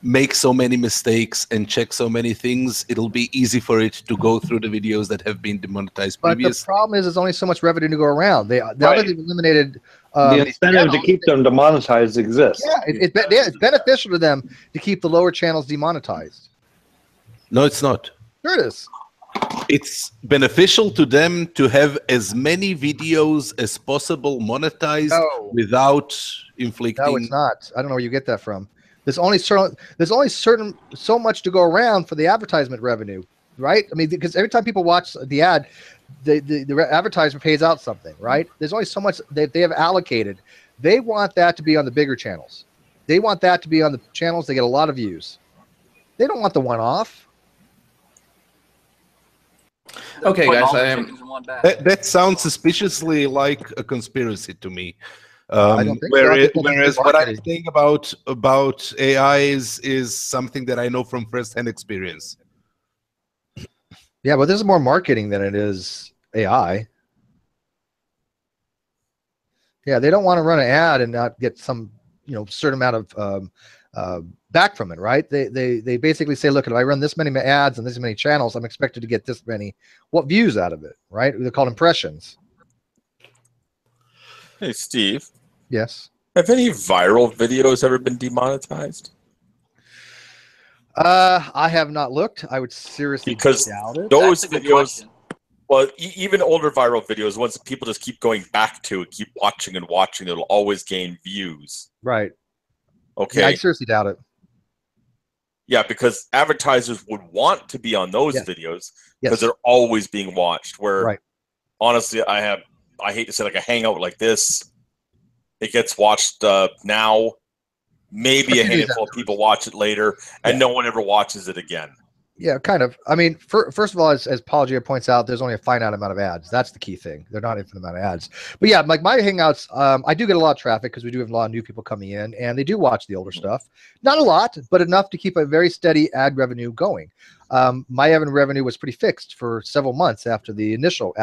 make so many mistakes and check so many things, it'll be easy for it to go through the videos that have been demonetized But previously. the problem is, there's only so much revenue to go around. Now that Right. they've eliminated The these incentive to channels, keep them demonetized exists. yeah, it's beneficial to them to keep the lower channels demonetized. No, it's not. Sure it is. It's beneficial to them to have as many videos as possible monetized No. without inflicting. No, it's not. I don't know where you get that from. There's only so much to go around for the advertisement revenue, right? I mean, because every time people watch the ad, the advertiser pays out something, right? There's only so much that they have allocated. They want that to be on the bigger channels. They want that to be on the channels that get a lot of views. They don't want the one-off. Okay, Putting guys. all the chickens in one bag. That sounds suspiciously like a conspiracy to me. I don't think so. I think that's Whereas good what I'm marketing. saying about AI is something that I know from firsthand experience. Yeah, but this is more marketing than it is AI. Yeah, they don't want to run an ad and not get some, certain amount of back from it, right? They basically say, look, if I run this many ads and this many channels, I'm expected to get this many views out of it, right? They're called impressions. Hey, Steve. Yes. Have any viral videos ever been demonetized? I have not looked. I would seriously Because doubt it. those That's a good videos, question. well, even older viral videos, ones that people just keep going back to, keep watching and watching, it'll always gain views. Right. Okay. Yeah, I seriously doubt it. Yeah, because advertisers would want to be on those Yes. videos because Yes. they're always being watched. Where Right. honestly, I hate to say like a hangout like this, it gets watched now, maybe a handful of people watch it later, and no one ever watches it again. Yeah, kind of. I mean, first of all, as Paul Gia points out, there's only a finite amount of ads. That's the key thing. They're not infinite amount of ads. But yeah, like my Hangouts, I do get a lot of traffic because we do have a lot of new people coming in, and they do watch the older stuff. Not a lot, but enough to keep a very steady ad revenue going. My ad revenue was pretty fixed for several months after the initial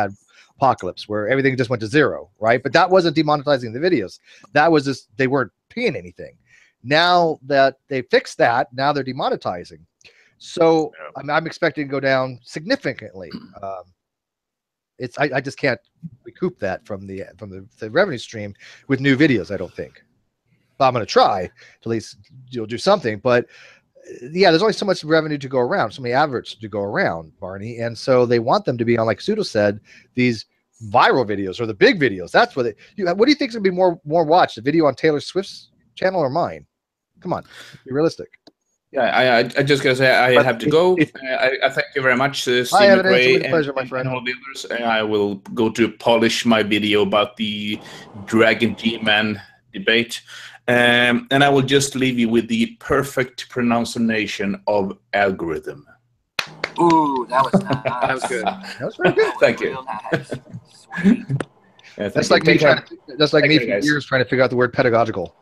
Adpocalypse, where everything just went to zero, right? But that wasn't demonetizing the videos. That was just they weren't paying anything. Now that they fixed that, now they're demonetizing. So I'm expecting to go down significantly. I just can't recoup that from the revenue stream with new videos. I don't think. But I'm going to try to at least do something. But yeah, there's only so much revenue to go around, so many adverts to go around, Barney, and so they want them to be on, like Pseudo said, these viral videos or the big videos. That's what what do you think is going to be more watched? The video on Taylor Swift's channel or mine? Come on, be realistic. Yeah, I just gotta say I have to go. I thank you very much, Steve McRae, pleasure, my friend. and all the others. I will go to polish my video about the Dragon G-Man debate, and I will just leave you with the perfect pronunciation of algorithm. Ooh, that was nice. That was good. That was very good. Thank you. Real nice. Sweet. Yeah, That's like me trying for guys. years trying to figure out the word pedagogical.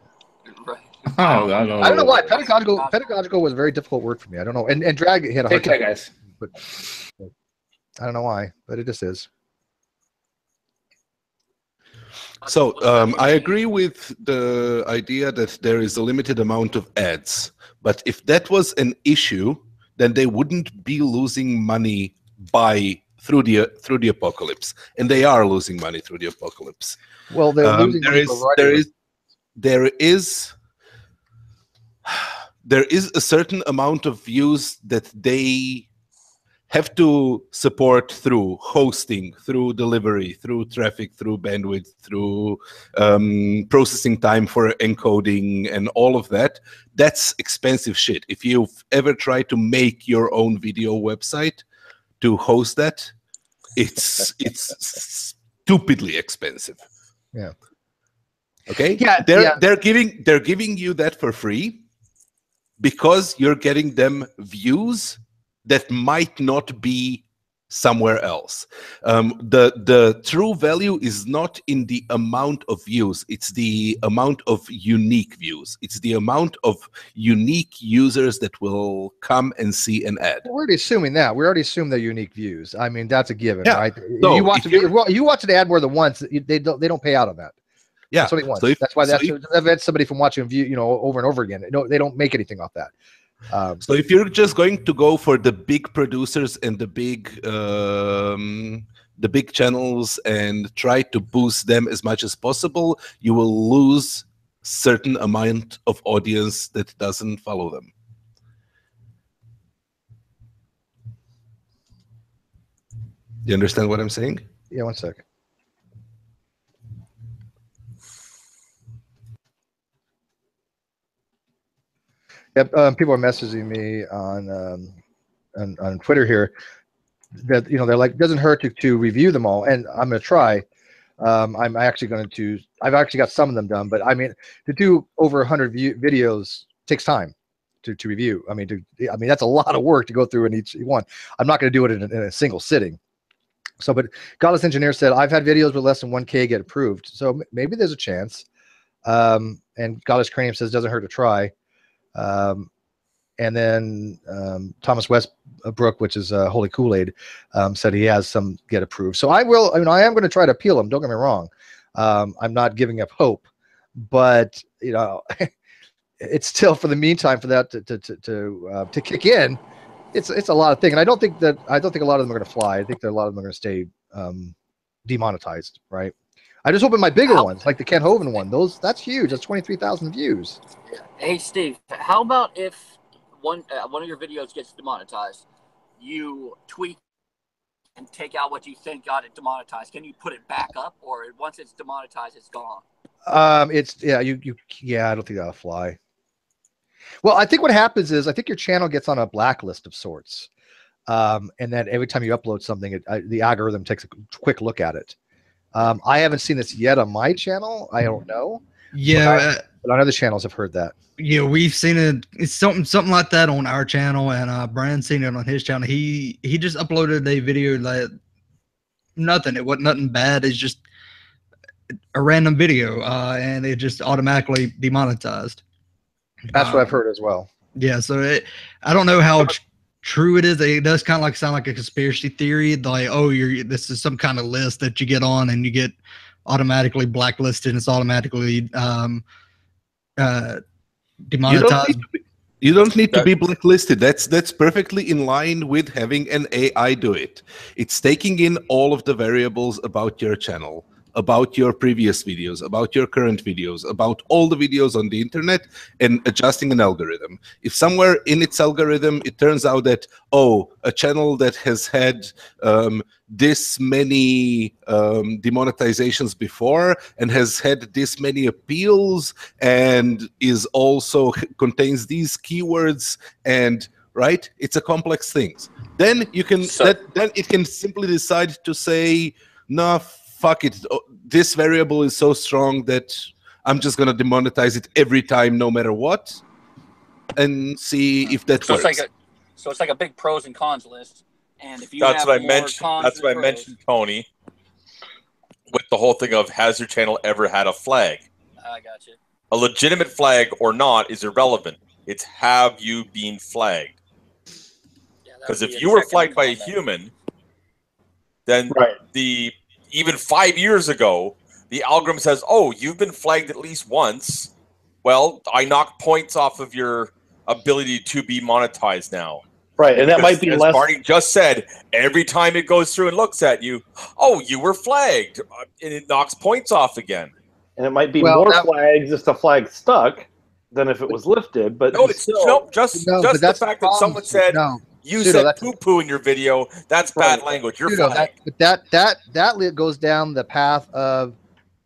Right. Oh, I don't know why pedagogical was a very difficult word for me. I don't know. And drag hit a hard Take care, time, guys. but I don't know why, but it just is. So I agree with the idea that there is a limited amount of ads, but if that was an issue, then they wouldn't be losing money through the apocalypse, and they are losing money through the apocalypse. Well, they're losing money for there is a certain amount of views that they have to support through hosting, through delivery, through traffic, through bandwidth, through processing time for encoding and all of that. That's expensive shit. If you've ever tried to make your own video website to host that, it's stupidly expensive. Yeah. Okay. Yeah. They're giving you that for free because you're getting them views that might not be somewhere else. The true value is not in the amount of views, it's the amount of unique views. It's the amount of unique users that will come and see an ad. We're already assuming that. We already assume they're unique views. I mean, that's a given, right? So you watch an ad more than once, they don't pay out on that. Yeah. That's only once. So that's why that prevents somebody from watching a view, over and over again. They don't make anything off that. So if you're just going to go for the big producers and the big channels and try to boost them as much as possible, you will lose certain amount of audience that doesn't follow them. Do you understand what I'm saying? Yeah, one sec. Yep, people are messaging me on Twitter here that they're like, doesn't hurt to review them all, and I'm going to try. I'm actually going to. I've actually got some of them done, but I mean, to do over 100 videos takes time to review. I mean, that's a lot of work to go through in each one. I'm not going to do it in a single sitting. So, but Godless Engineer said, I've had videos with less than 1K get approved, so maybe there's a chance. And Godless Cranium says, doesn't hurt to try. And then Thomas Westbrook, which is Holy Kool-Aid, said he has some get approved. So I will. I mean, I am going to try to appeal them. Don't get me wrong. I'm not giving up hope, but it's still, for the meantime, for that to kick in. It's a lot of things, and I don't think a lot of them are going to fly. I think that a lot of them are going to stay demonetized. Right. I just hoping my bigger ones, like the Ken Hovind one, that's huge. That's 23,000 views. Hey Steve, how about if one of your videos gets demonetized, you tweak and take out what you think got it demonetized? Can you put it back up, or once it's demonetized, it's gone? I don't think that'll fly. Well, I think what happens is I think your channel gets on a blacklist of sorts, and then every time you upload something, the algorithm takes a quick look at it. I haven't seen this yet on my channel. I don't know. Yeah, But on other channels, I've heard that. Yeah, we've seen it. It's something like that on our channel, and Brian's seen it on his channel. He just uploaded a video that nothing. It wasn't nothing bad. It's just a random video, and it just automatically demonetized. That's what I've heard as well. Yeah, so I don't know how true it is. It does kind of sound like a conspiracy theory. Like, oh, this is some kind of list that you get on, and you get automatically blacklisted, and it's automatically demonetized. You don't need to be blacklisted. That's perfectly in line with having an AI do it. It's taking in all of the variables about your channel, about your previous videos, about your current videos, about all the videos on the internet, and adjusting an algorithm. If somewhere in its algorithm it turns out that, oh, a channel that has had this many demonetizations before and has had this many appeals and is also contains these keywords, and right, it's a complex thing. Then you can then it can simply decide to say, no, fuck it, this variable is so strong that I'm just going to demonetize it every time, no matter what, and see if that works. So it's like a big pros and cons list. And if you that's have what I more mentioned. cons That's what I than mentioned, Tony, with the whole thing of has your channel ever had a flag? I got you. A legitimate flag or not is irrelevant. It's have you been flagged? Because if you were flagged by a human, then even 5 years ago, the algorithm says, oh, you've been flagged at least once. Well, I knock points off of your ability to be monetized now. Right, and that might be as less. Barney just said, every time it goes through and looks at you, oh, you were flagged, and it knocks points off again. And it might be more flags if the flag stuck than if it was lifted. But no, it's still, just the fact that someone said you said poo-poo in your video, that's bad language. You're flagged. That goes down the path of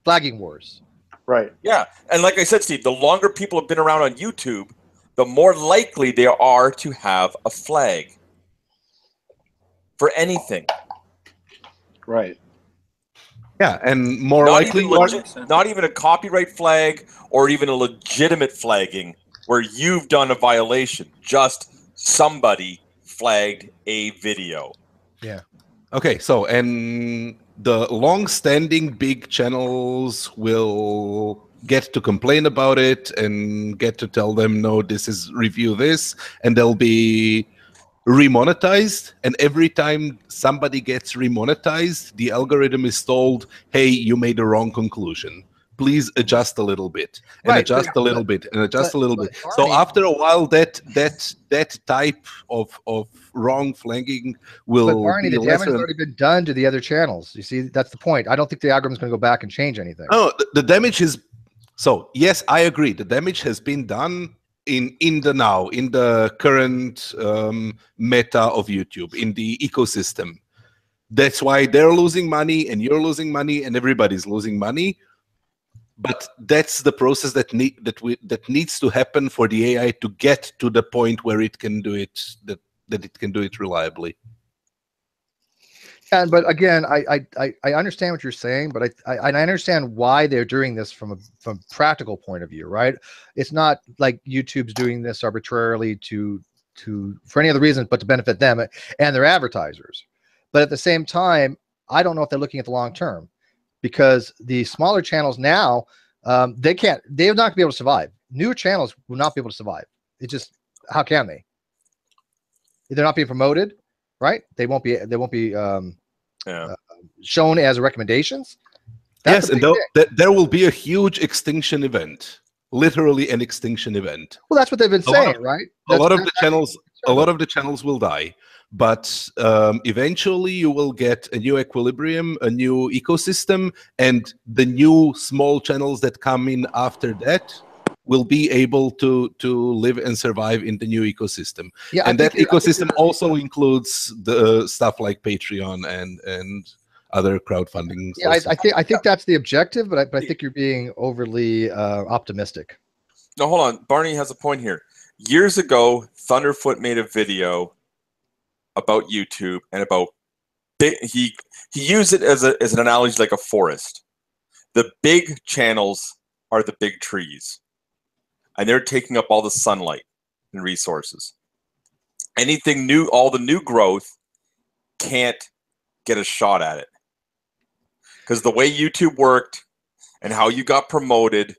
flagging wars. Right. Yeah, and like I said, Steve, the longer people have been around on YouTube, the more likely they are to have a flag for anything. Right. Yeah, and more likely not even a copyright flag or even a legitimate flagging where you've done a violation. Just somebody flagged a video. Yeah. Okay, so and the long-standing big channels will get to complain about it and get to tell them, no, this is review this, and they'll be remonetized. And every time somebody gets remonetized, the algorithm is told, hey, you made a wrong conclusion. Please adjust a little bit, and adjust a little bit, and adjust a little bit. So after a while, that type of wrong flagging will. But Barney, the damage has already been done to the other channels. You see, that's the point. I don't think the algorithm is going to go back and change anything. No, the damage is. So yes, I agree. The damage has been done in the current meta of YouTube, in the ecosystem. That's why they're losing money, and you're losing money, and everybody's losing money. But that's the process that needs to happen for the AI to get to the point where it can do it, that it can do it reliably. And but again, I understand what you're saying, but I understand why they're doing this from a practical point of view, right? It's not like YouTube's doing this arbitrarily for any other reasons but to benefit them and their advertisers. But at the same time, I don't know if they're looking at the long term, because the smaller channels now, they're not going to be able to survive. Newer channels will not be able to survive. It's just, how can they? They're not being promoted, right? They won't be shown as recommendations. Yes, and there will be a huge extinction event, literally an extinction event. Well, that's what they've been saying, right? A lot of the channels will die, but eventually you will get a new equilibrium, a new ecosystem, and the new small channels that come in after that will be able to live and survive in the new ecosystem. Yeah, and that ecosystem also includes the stuff like Patreon and other crowdfunding. Yeah, I think that's the objective, but I think you're being overly optimistic. No, hold on. Barney has a point here. Years ago, Thunderfoot made a video about YouTube and about he used it as an analogy like a forest. The big channels are the big trees. and they're taking up all the sunlight and resources. Anything new, all the new growth can't get a shot at it. Because the way YouTube worked and how you got promoted,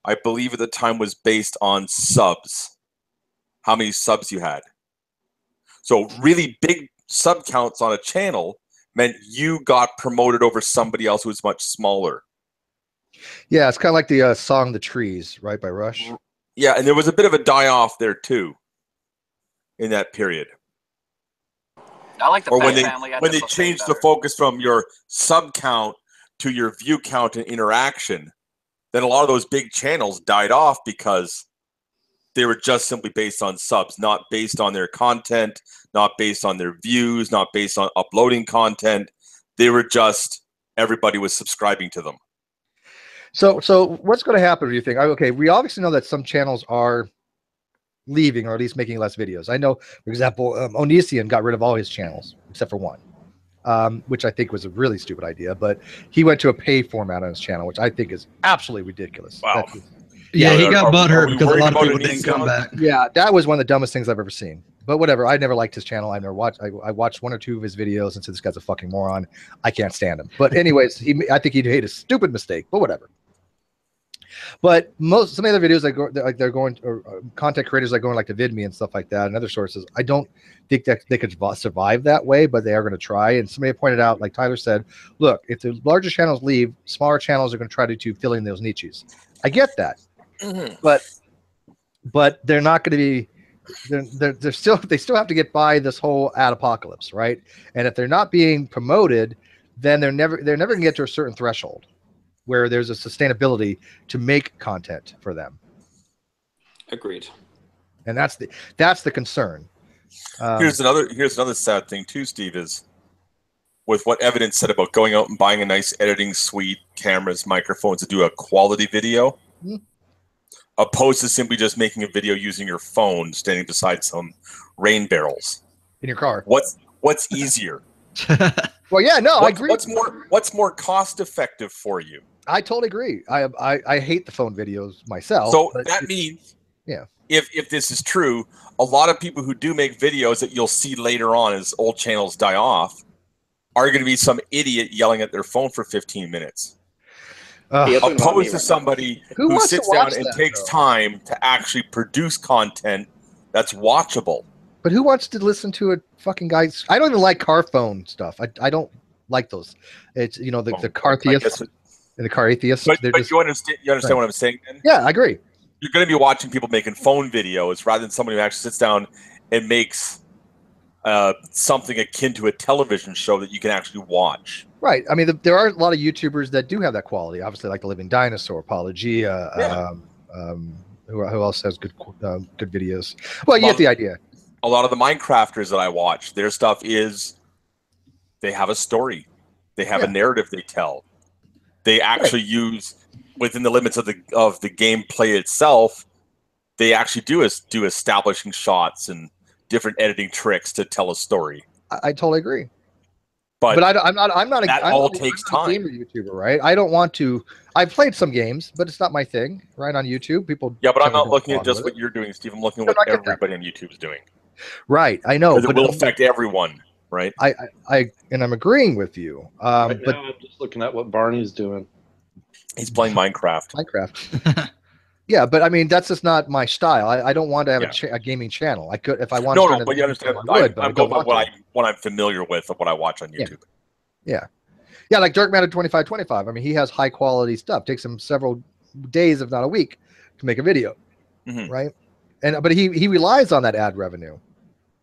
I believe at the time was based on subs. How many subs you had. So really big sub counts on a channel meant you got promoted over somebody else who was much smaller. Yeah, it's kind of like the song "The Trees," right, by Rush. Yeah, and there was a bit of a die-off there too in that period. I like the Or Fat Family. when they changed the focus from your sub count to your view count and interaction, then a lot of those big channels died off because they were just simply based on subs, not based on their content, not based on their views, not based on uploading content. They were just, everybody was subscribing to them. So what's going to happen, do you think? Okay, we obviously know that some channels are leaving or at least making less videos. I know, for example, Onision got rid of all his channels except for one, which I think was a really stupid idea, but he went to a pay format on his channel, which I think is absolutely ridiculous. Wow. Yeah, he got are butthurt we because a worried lot of about people Onision? didn't come back. Yeah, that was one of the dumbest things I've ever seen. But whatever, I never liked his channel. I never watched. I watched one or two of his videos and said, "This guy's a fucking moron. I can't stand him." But anyways, I think he made a stupid mistake. But whatever. But some of the other videos they're going, or content creators like going like to VidMe and stuff like that, and other sources, I don't think that they could survive that way, but they are going to try. And somebody pointed out, like Tyler said, look, if the larger channels leave, smaller channels are going to try to fill in those niches. I get that, but they're not going to be. They still have to get by this whole Adpocalypse, right? And if they're not being promoted, then they're never going to get to a certain threshold where there's a sustainability to make content for them. Agreed. And that's the concern. Here's another sad thing too, Steve, is with what Evidence said about going out and buying a nice editing suite, cameras, microphones to do a quality video, opposed to simply just making a video using your phone standing beside some rain barrels in your car. What's easier? Well, yeah, no, I agree. What's more cost effective for you? I totally agree. I hate the phone videos myself. So that means, yeah, if this is true, a lot of people who do make videos that you'll see later on as old channels die off are going to be some idiot yelling at their phone for 15 minutes. Opposed to somebody who sits down and takes time to actually produce content that's watchable. But who wants to listen to a fucking guy? I don't even like car phone stuff. I don't like those. It's the car theists and the car atheists. But you understand what I'm saying then? Yeah, I agree. You're going to be watching people making phone videos rather than somebody who actually sits down and makes something akin to a television show that you can actually watch. Right. I mean, there are a lot of YouTubers that do have that quality. Obviously, like the Living Dinosaur, Apologia. Who else has good videos? Well, you get the idea. A lot of the Minecrafters that I watch, their stuff is they have a story, they have a narrative they tell. They actually use within the limits of the gameplay itself. They actually do establishing shots and different editing tricks to tell a story. I totally agree. But I'm not that all takes time. A gamer YouTuber, right? I don't want to. I've played some games, but it's not my thing. Right on YouTube, people. Yeah, but I'm not looking at just what you're doing, Steve. I'm looking at what everybody on YouTube is doing. Right, I know, but it will affect everyone, right? I'm agreeing with you. Right but now I'm just looking at what Barney's doing. He's playing Minecraft. Yeah, but I mean that's just not my style. I don't want to have a gaming channel. I could if I wanted. No, but you understand. I'm going by what I'm familiar with of what I watch on YouTube. Yeah, like Dark Matter 2525. I mean, he has high quality stuff. Takes him several days, if not a week, to make a video, right? But he relies on that ad revenue.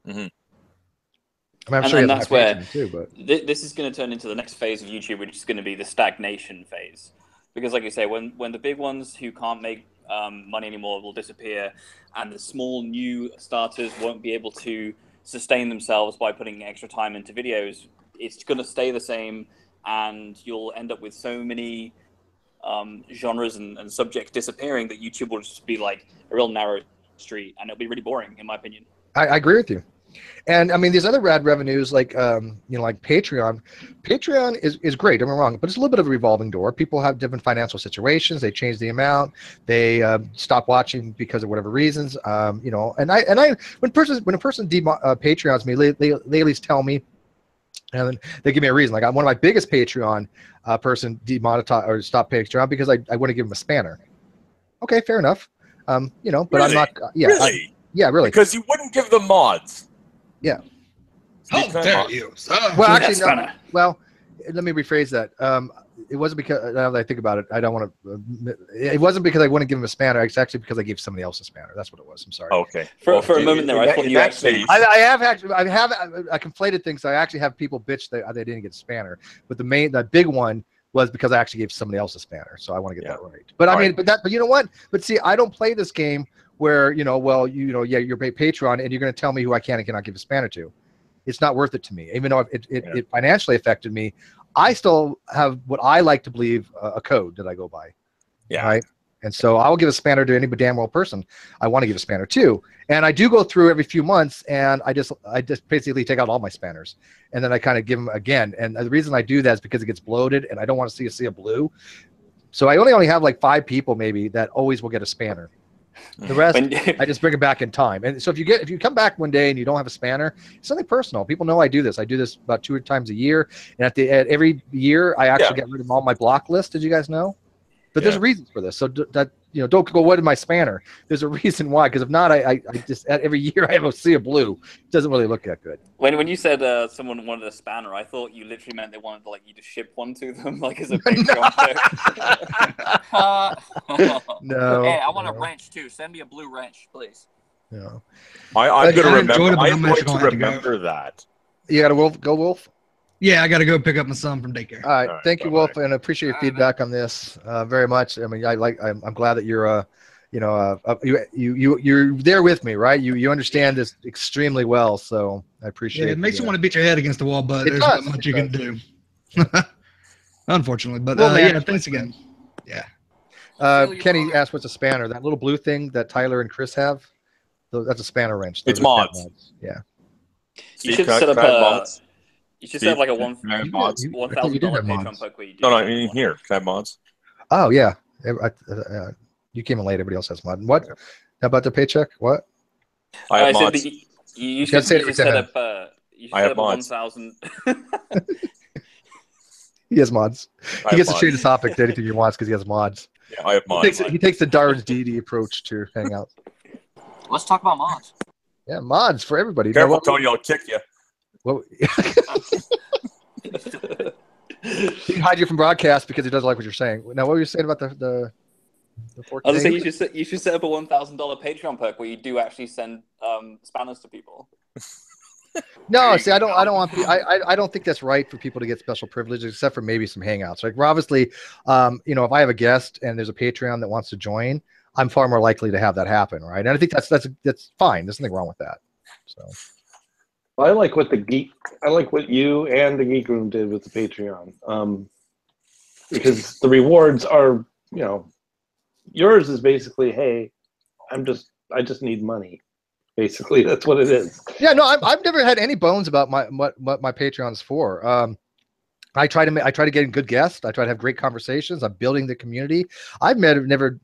Mm-hmm. I mean, I'm sure that's where too, but this is going to turn into the next phase of YouTube, which is going to be the stagnation phase. Because, like you say, when the big ones who can't make money anymore will disappear, and the small new starters won't be able to sustain themselves by putting extra time into videos, it's going to stay the same, and you'll end up with so many genres and subjects disappearing that YouTube will just be like a real narrow street, and it'll be really boring, in my opinion. I agree with you. And I mean, these other rad revenues, like like Patreon. Patreon is great. Don't get me wrong, but it's a little bit of a revolving door. People have different financial situations. They change the amount. They stop watching because of whatever reasons. And when a person Patreons me, they at least tell me, and they give me a reason. Like one of my biggest Patreon person demonetized or stopped Patreon because I want to give him a spanner. Okay, fair enough. But Really? I'm not. Yeah, Really? yeah, really. Because you wouldn't give them mods. Yeah. How dare you? Well, actually, That's no. kinda- Well, let me rephrase that. It wasn't because, now that I think about it, I don't want to. It wasn't because I wouldn't give him a spanner. It's actually because I gave somebody else a spanner. That's what it was. I'm sorry. Okay. For Well, a moment there, I thought in you that actually. case- I conflated things. So I actually have people bitch that they didn't get a spanner, but the big one was because I actually gave somebody else a spanner. So I want to get that right. But I mean, but you know what? But see, I don't play this game where you're Patreon and you're going to tell me who I can and cannot give a spanner to. It's not worth it to me, even though it financially affected me. I still have what I like to believe a code that I go by. Yeah. Right. And so I will give a spanner to any damn well person I want to give a spanner to. And I do go through every few months and I just basically take out all my spanners and then I kind of give them again. And the reason I do that is because it gets bloated and I don't want to see a sea of blue. So I only have like 5 people maybe that always will get a spanner. The rest, I just bring it back in time. And so if you come back one day and you don't have a spanner, it's something personal. People know I do this. I do this about 2 times a year. And at every year, I actually get rid of all my block list. Did you guys know? But there's a reason for this. So don't go, what is my spanner? There's a reason why. Because if not, I just every year I have a sea of blue. It doesn't really look that good. When you said someone wanted a spanner, I thought you literally meant they wanted you to ship one to them, like as a Patreon pick. No. Hey, I want a wrench too. Send me a blue wrench, please. No. I'm going to remember. I'm I'm going to actually remember that. You got to go, Wolf? Yeah, I got to go pick up my son from daycare. All right, thank you, bye-bye. Wolf, and I appreciate your feedback on this very much. I mean, I'm glad that you're you're there with me, right? You understand this extremely well, so I appreciate. Yeah, it makes you want to beat your head against the wall, but there's not much you can do. Unfortunately, but thanks again. Yeah. Kenny asked, "What's a spanner?" That little blue thing that Tyler and Chris have. That's a spanner wrench. It's mods. Yeah. You should set up mods. You should set up like a mods. $1,000 Patreon poke where you do. No, I mean here. Can I have mods? Oh yeah. You came in late. Everybody else has mod. What? How about the paycheck? What? I have mods. You should set up. I have mods. 1,000. He has mods. He gets to change the topic to anything he wants because he has mods. Yeah, I have mods. He takes the Darwin's DD approach to Hangout. Let's talk about mods. Yeah, mods for everybody. Careful, Tony, I'll kick you. Well, he can hide you from broadcast because he doesn't like what you're saying. Now, what were you saying about the 14? I was saying you should set up a $1,000 Patreon perk where you do actually send spanners to people. No, see, I don't want. I don't think that's right for people to get special privileges, except for maybe some hangouts. Like, obviously, if I have a guest and there's a Patreon that wants to join, I'm far more likely to have that happen, right? And I think that's fine. There's nothing wrong with that. So. I like what you and the Geek Room did with the Patreon, because the rewards are, yours is basically, hey, I just need money. Basically, that's what it is. Yeah, no, I've never had any bones about what my Patreon's for. I try to get in good guests. I try to have great conversations. I'm building the community. I've never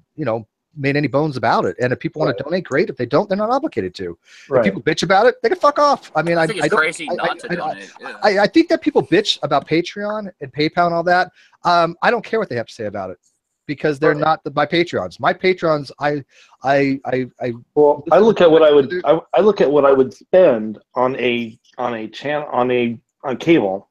made any bones about it. And if people want to donate, great. If they don't, they're not obligated to. If people bitch about it, they can fuck off. I mean, I think it's crazy not to donate. I think that people bitch about Patreon and PayPal and all that. I don't care what they have to say about it because they're not my Patreons. My Patreons, I look at what I look at what I would spend on cable,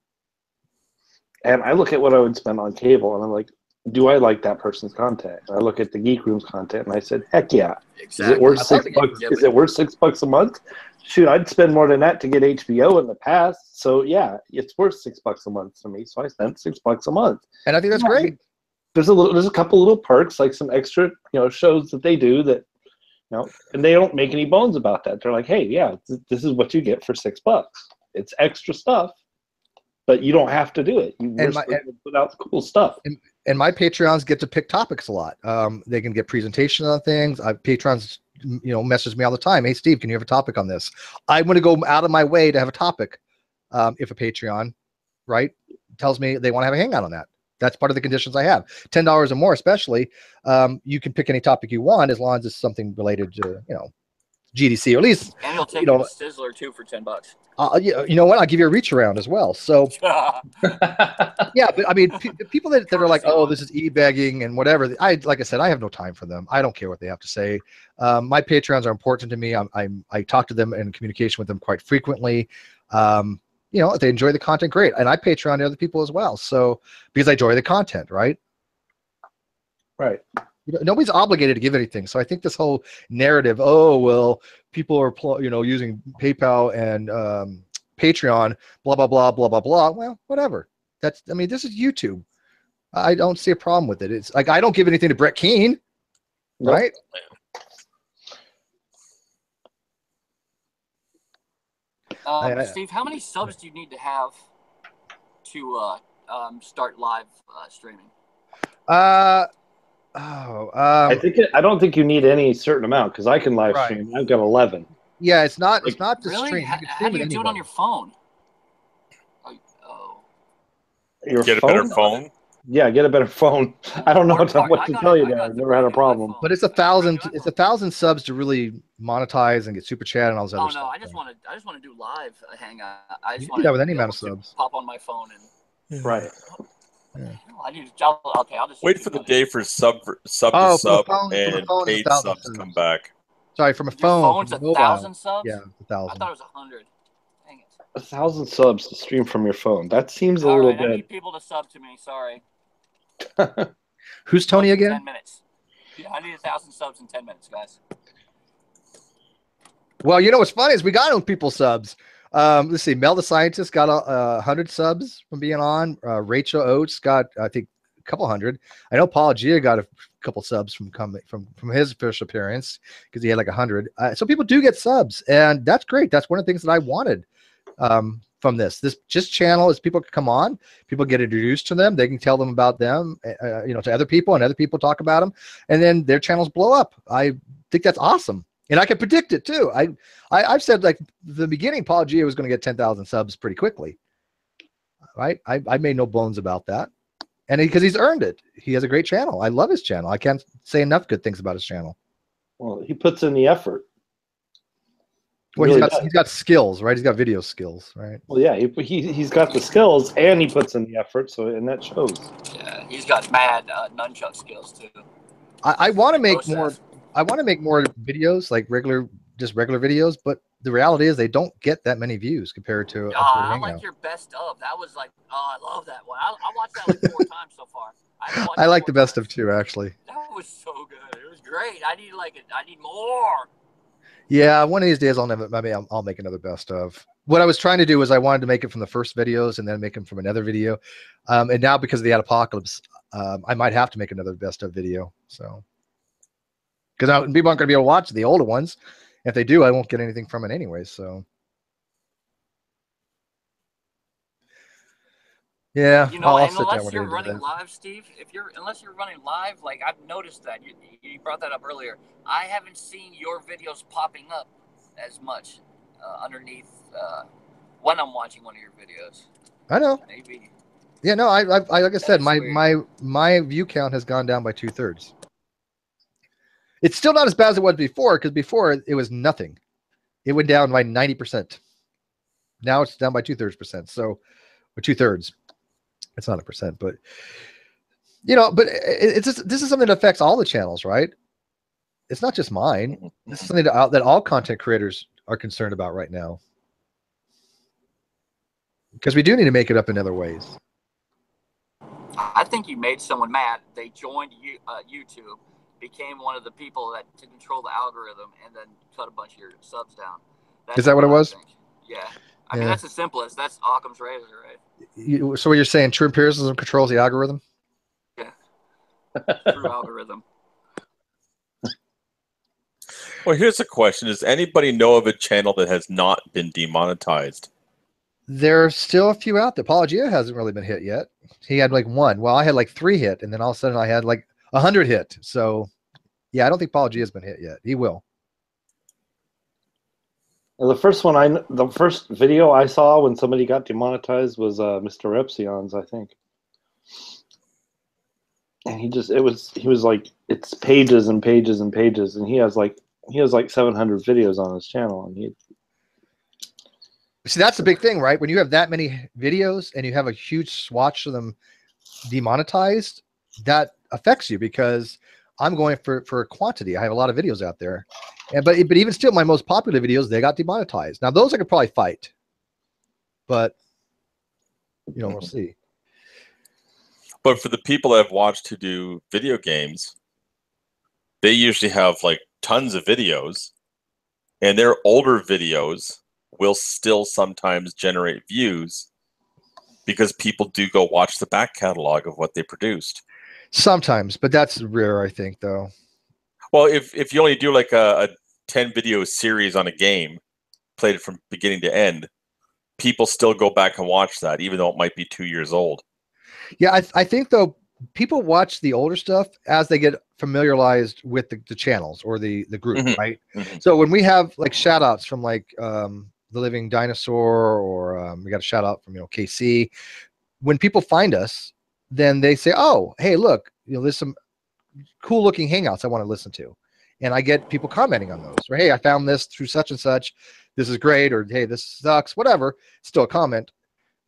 and I look at what I would spend on cable, and I'm like, do I like that person's content? I look at the Geek Room's content, and I said, heck yeah. Exactly. Is it worth $6? Is it worth $6 a month? Shoot, I'd spend more than that to get HBO in the past. So yeah, it's worth $6 a month to me. So I spent $6 a month, and I think that's great. There's a couple little perks, like some extra shows that they do that, and they don't make any bones about that. They're like, hey, yeah, this is what you get for $6. It's extra stuff, but you don't have to do it. You put out the cool stuff. And my Patreons get to pick topics a lot. They can get presentations on things. Patrons messages me all the time. Hey, Steve, can you have a topic on this? I'm going to go out of my way to have a topic. If a Patreon, right, tells me they want to have a hangout on that. That's part of the conditions I have. $10 or more, especially. You can pick any topic you want as long as it's something related to, GDC, or at least. And he'll take you to Sizzler too for $10. You know what? I'll give you a reach around as well. So, yeah, but I mean, people that are like, oh, this is e-begging and whatever. Like I said, I have no time for them. I don't care what they have to say. My Patreons are important to me. I talk to them and communication with them quite frequently. If they enjoy the content, great. And I Patreon other people as well. So, because I enjoy the content, right? Right. Nobody's obligated to give anything. So I think this whole narrative, oh, well, people are, using PayPal and Patreon, blah, blah, blah, blah, blah, blah. Well, whatever. This is YouTube. I don't see a problem with it. It's like, I don't give anything to Brett Keane, right? Steve, how many subs do you need to have to start live streaming? I don't think you need any certain amount, because I can live stream. I've got 11. Yeah, it's not the really? stream. How do you do it on your phone? Your Get phone? a better phone. Yeah, get a better phone. I don't know what to tell you there. I've never had a problem. But it's 1,000 subs to really monetize and get super chat and all those other stuff. I just want to do live hangout. I just want to do that with any amount of subs. Pop on my phone and right. Yeah. I'll just wait for the day for sub to sub and paid subs come back. Sorry, from a phone. Your phone's 1,000 subs? Yeah, 1,000. I thought it was 100. Dang it. 1,000 subs to stream from your phone. That seems a little bit. I need people to sub to me. Sorry. Who's Tony again? 10 minutes. Yeah, I need 1,000 subs in 10 minutes, guys. Well, what's funny is we got people subs. Let's see. Mel the Scientist got 100 subs from being on. Rachel Oates got, I think, a couple hundred. I know Paul Gia got a couple subs from his first appearance because he had like 100. So people do get subs, and that's great. That's one of the things that I wanted from this just channel is people can come on, people get introduced to them, they can tell them about them, to other people, and other people talk about them, and then their channels blow up. I think that's awesome. And I can predict it too. I've said, like, the beginning, Paul Gia was going to get 10,000 subs pretty quickly. Right? I made no bones about that. And because he's earned it. He has a great channel. I love his channel. I can't say enough good things about his channel. Well, he puts in the effort. Well, he's got skills, right? He's got video skills, right? Well, yeah, he's got the skills, and he puts in the effort, and that shows. Yeah, he's got mad nunchuck skills too. I want to make more. I want to make more videos, like regular videos, but the reality is they don't get that many views compared to. I like your best of. That was like, I love that one. I watched that like 4 times so far. I like the best of 2, actually. That was so good. It was great. I need more. Yeah, one of these days I'll make another best of. What I was trying to do was I wanted to make it from the first videos and then make them from another video, and now because of the Adpocalypse, I might have to make another best of video. So. Because people aren't going to be able to watch the older ones. If they do, I won't get anything from it anyway. So, yeah, unless you're running live, Steve. Unless you're running live, like I've noticed that you brought that up earlier. I haven't seen your videos popping up as much underneath when I'm watching one of your videos. I know. Maybe. Yeah, no, I like I said, my view count has gone down by 2/3. It's still not as bad as it was before, because before it was nothing. It went down by 90%. Now it's down by 2/3%. So, or 2/3. It's not a percent, but but this is something that affects all the channels, right? It's not just mine. This is something that all content creators are concerned about right now, because we do need to make it up in other ways. I think you made someone mad. They joined YouTube, became one of the people that to control the algorithm, and then cut a bunch of your subs down. Is that what it was? Yeah. I mean, that's the simplest. That's Occam's razor, right? So what you're saying, true empiricism controls the algorithm? Yeah. True algorithm. Well, here's a question. Does anybody know of a channel that has not been demonetized? There's still a few out there. Paul Gia hasn't really been hit yet. He had like 1. Well, I had like 3 hit, and then all of a sudden I had like 100 hit. So, yeah, I don't think Paul Gia has been hit yet. He will. And the first video I saw when somebody got demonetized was Mr. Repsion's, I think. And he was like, it's pages and pages and pages, and he has like 700 videos on his channel, and he. See, that's the big thing, right? When you have that many videos and you have a huge swatch of them demonetized, that affects you because I'm going for quantity. I have a lot of videos out there, but even still, my most popular videos, they got demonetized. Now those I could probably fight, but we'll see. But for the people that I've watched who do video games, they usually have like tons of videos, and their older videos will still sometimes generate views because people do go watch the back catalog of what they produced. Sometimes, but that's rare, I think, though. Well, if you only do like a 10 video series on a game, played it from beginning to end, people still go back and watch that, even though it might be 2 years old. Yeah, I think, though, people watch the older stuff as they get familiarized with the channels or the group, right? So when we have like shout outs from like The Living Dinosaur, or we got a shout out from KC, when people find us, then they say, oh, hey, look, there's some cool looking hangouts I want to listen to. And I get people commenting on those. Or, hey, I found this through such and such. This is great. Or, hey, this sucks, whatever. Still a comment.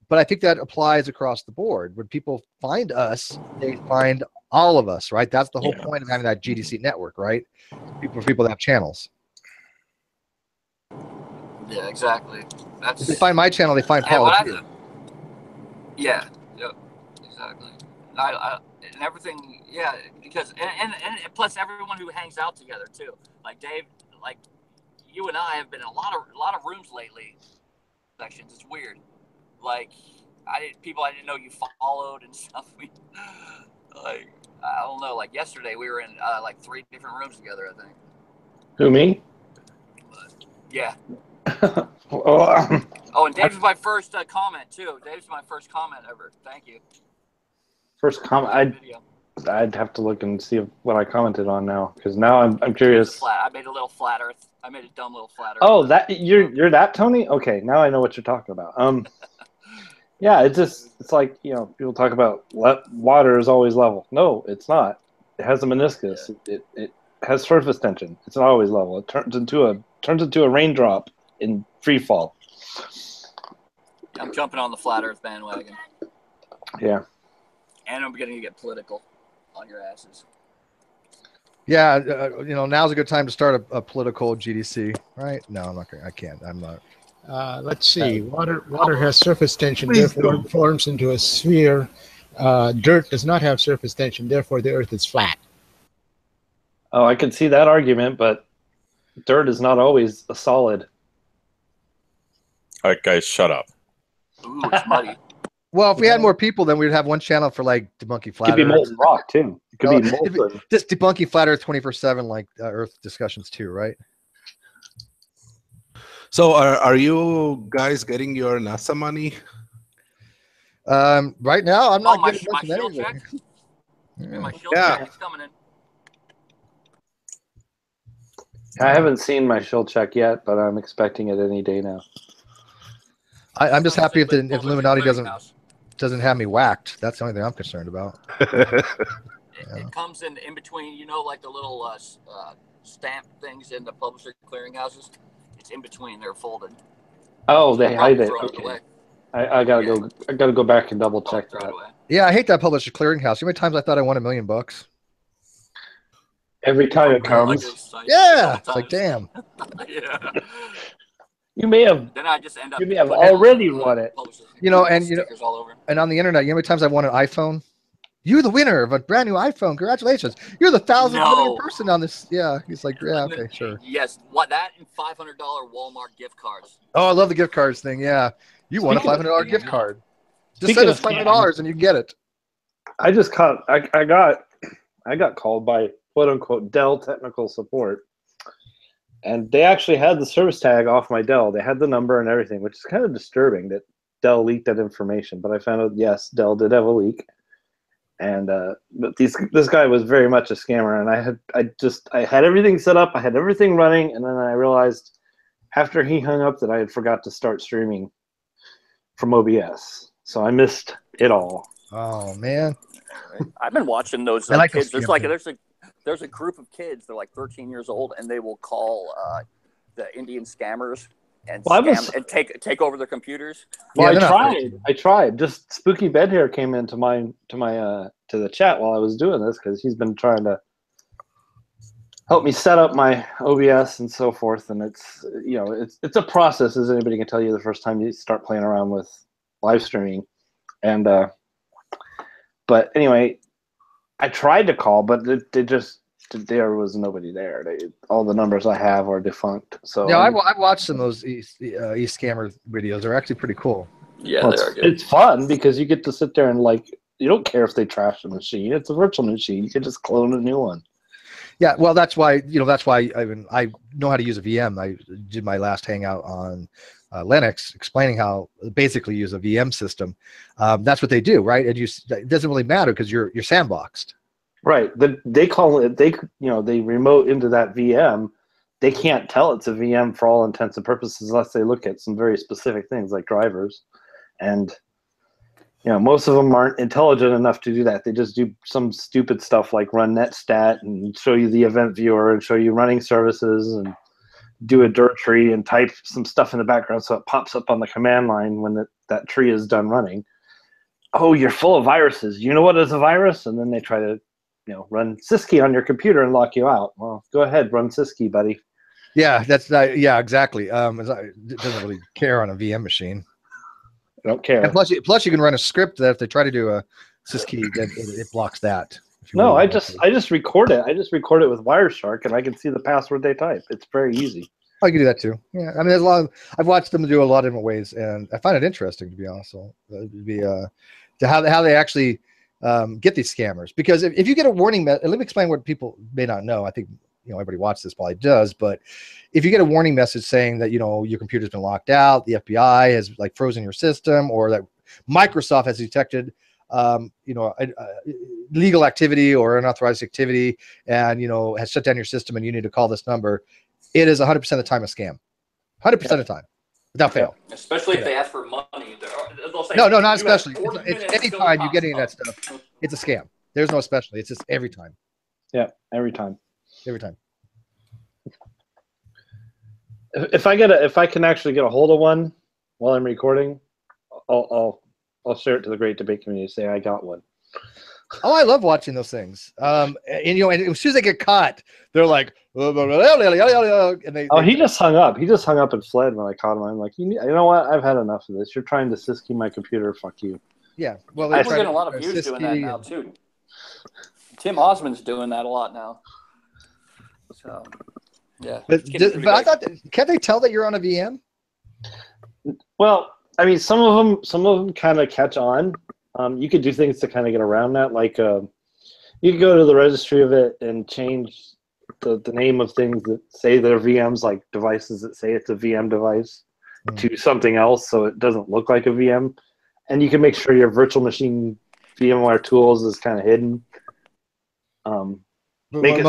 But I think that applies across the board. When people find us, they find all of us, right? That's the whole point of having that GDC network, right? People that have channels. Yeah, exactly. That's If they find my channel, they find Paul. Yeah. Yep. Exactly. And everything, yeah, because and plus everyone who hangs out together too. Like Dave, like you and I have been in a lot of rooms lately. Sections. It's weird. Like people I didn't know you followed and stuff. I don't know. Like yesterday, we were in like 3 different rooms together, I think. Who, me? But, yeah. Oh, and Dave's my first comment too. Dave's my first comment ever. Thank you. First comment. I'd have to look and see what I commented on now, because now I'm curious. I made a little flat Earth. I made a dumb little flat Earth. Oh, that you're that Tony? Okay, now I know what you're talking about. Yeah, it's like people talk about water is always level. No, it's not. It has a meniscus. Yeah. It has surface tension. It's not always level. It turns into a raindrop in free fall. I'm jumping on the flat Earth bandwagon. Yeah. And I'm going to get political on your asses. Yeah, now's a good time to start a political GDC, right? No, I'm not going. I can't. I'm not. Let's see. Water has surface tension, therefore it forms into a sphere. Dirt does not have surface tension, therefore the Earth is flat. Oh, I can see that argument, but dirt is not always a solid. All right, guys, shut up. Ooh, it's muddy. Well, if we had more people, then we'd have one channel for like debunking flat Earth. It could be molten rock too. It could be molten. Just debunking flat Earth 24/7, like Earth discussions too, right? So, are you guys getting your NASA money? Right now, I'm not getting my shield anything. check. Yeah. My shield check is coming in. I haven't seen my shield check yet, but I'm expecting it any day now. I'm just happy if Illuminati doesn't have me whacked. That's the only thing I'm concerned about. It comes in between, like the little stamp things in the publisher clearinghouses. It's in between. They're folded. Oh, they hide it. Okay. I gotta go back and double check that. Yeah, I hate that publisher clearinghouse. How many times I thought I won $1 million? Every time it comes. Yeah, it's like damn. Yeah. You may have. Then I just end up. You may have already won it. And on the internet, how many times I've won an iPhone? You're the winner of a brand new iPhone. Congratulations! You're the 1,000th million person on this. Yeah, he's like, yeah, okay, sure. Yes, that and $500 Walmart gift cards. Oh, I love the gift cards thing. Yeah, you won a $500 gift card. Just send us $500 and you can get it. I just caught. I got called by quote unquote Dell technical support, and they actually had the service tag off my Dell. They had the number and everything, which is kind of disturbing that Dell leaked that information. But I found out, yes, Dell did have a leak, and but this guy was very much a scammer. And I had everything set up, I had everything running, and then I realized after he hung up that I had forgot to start streaming from OBS, so I missed it all. Oh man, I've been watching those I like kids. those There's a group of kids. They're like 13 years old, and they will call the Indian scammers and and take over their computers. Well, Yeah, I tried. Just Spooky Bed Hair came into to the chat while I was doing this because he's been trying to help me set up my OBS and so forth. And it's it's a process, as anybody can tell you, the first time you start playing around with live streaming. And but anyway, I tried to call, but there was nobody there. All the numbers I have are defunct. So yeah, I've watched some of those e-scammer videos. They're actually pretty cool. Yeah, well, they are good. it's fun because you get to sit there and you don't care if they trash the machine. It's a virtual machine. You can just clone a new one. Yeah, well, that's why I know how to use a VM. I did my last hangout on Linux, explaining how basically use a VM system. That's what they do, right? And it doesn't really matter because you're sandboxed. Right. They call it. They remote into that VM. They can't tell it's a VM for all intents and purposes unless they look at some very specific things like drivers, and most of them aren't intelligent enough to do that. They just do some stupid stuff like run netstat and show you the event viewer and show you running services and do a dir tree and type some stuff in the background so it pops up on the command line when that tree is done running. Oh, you're full of viruses. You know what is a virus? And then they try to run Sysky on your computer and lock you out. Well, go ahead, run Sysky, buddy. Yeah, yeah, exactly. It doesn't really care on a VM machine. I don't care. And plus you can run a script that if they try to do a Sysky, then it blocks that. No, I just record it. I just record it with Wireshark, and I can see the password they type. It's very easy. I can do that too. Yeah, I mean, there's a lot. I've watched them do a lot of different ways, and I find it interesting, to be honest. So it'd be to how they actually get these scammers. Because if you get a warning, let me explain what people may not know. I think everybody watches this probably does, but if you get a warning message saying that your computer's been locked out, the FBI has frozen your system, or that Microsoft has detected legal activity or unauthorized activity, and has shut down your system, and you need to call this number, it is 100% of the time a scam. 100% of the time, without fail. Especially if they ask for money. They'll say, no, not especially. It's anytime you get any of that stuff, it's a scam. There's no especially. It's just every time. Yeah, every time. Every time. If I can actually get a hold of one while I'm recording, I'll share it to the great debate community. Say I got one. Oh, I love watching those things. And as soon as they get caught, they're like, and they. Oh, he just hung up. He just hung up and fled when I caught him. I'm like, you know what? I've had enough of this. You're trying to Sysky my computer. Fuck you. Yeah. Well, we're getting a lot of views doing that now too. Tim Osmond's doing that a lot now. So, yeah. But I thought, can't they tell that you're on a VM? Well, I mean, some of them kind of catch on. You could do things to kind of get around that, like you could go to the registry of it and change the name of things that say they're VMs, like devices that say it's a VM device, to something else so it doesn't look like a VM. And you can make sure your virtual machine VMware tools is kind of hidden. Make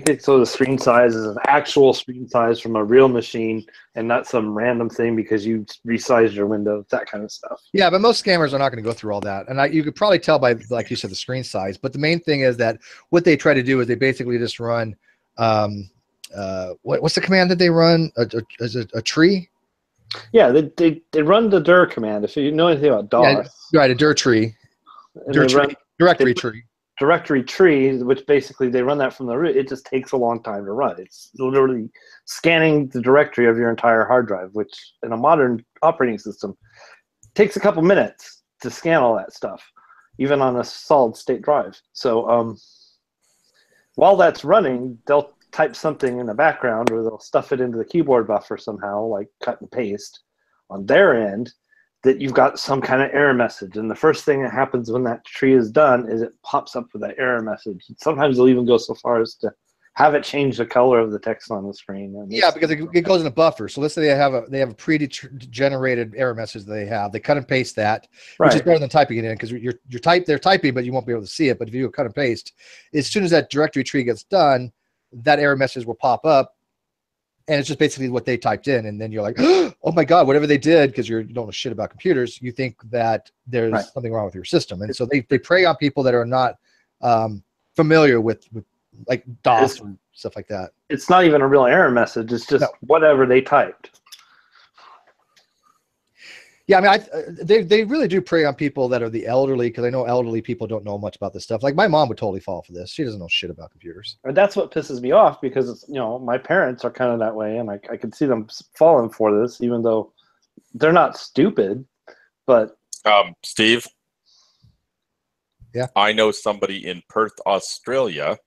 it so the screen size is an actual screen size from a real machine and not some random thing because you resized your window, that kind of stuff. Yeah, but most scammers are not going to go through all that. And you could probably tell by, like you said, the screen size. But the main thing is that what they try to do is they basically just run, what's the command that they run? A tree? Yeah, they run the dir command. If you know anything about DOS. Yeah, right, a dir tree. Directory tree. Directory tree, which basically they run that from the root. It just takes a long time to run. It's literally scanning the directory of your entire hard drive, which in a modern operating system takes a couple minutes to scan all that stuff, even on a solid state drive. So while that's running, they'll type something in the background, or they'll stuff it into the keyboard buffer somehow, like cut and paste on their end, that you've got some kind of error message. And the first thing that happens when that tree is done is it pops up with that error message. Sometimes they'll even go so far as to have it change the color of the text on the screen. Yeah, because it goes in a buffer. So let's say they have a pre-generated error message that they have. They cut and paste that, which is better than typing it in, because they're typing, but you won't be able to see it. But if you do a cut and paste, as soon as that directory tree gets done, that error message will pop up. and it's just basically what they typed in, and then you're like, oh my god, whatever they did, because you don't know shit about computers, you think that there's something wrong with your system, and so they prey on people that are not familiar with like DOS and stuff like that. It's not even a real error message. It's just whatever they typed. Yeah, I mean, they really do prey on people that are the elderly, because I know elderly people don't know much about this stuff. Like my mom would totally fall for this. She doesn't know shit about computers. And that's what pisses me off, because it's, my parents are kind of that way, and I can see them falling for this, even though they're not stupid. But Steve, yeah, I know somebody in Perth, Australia,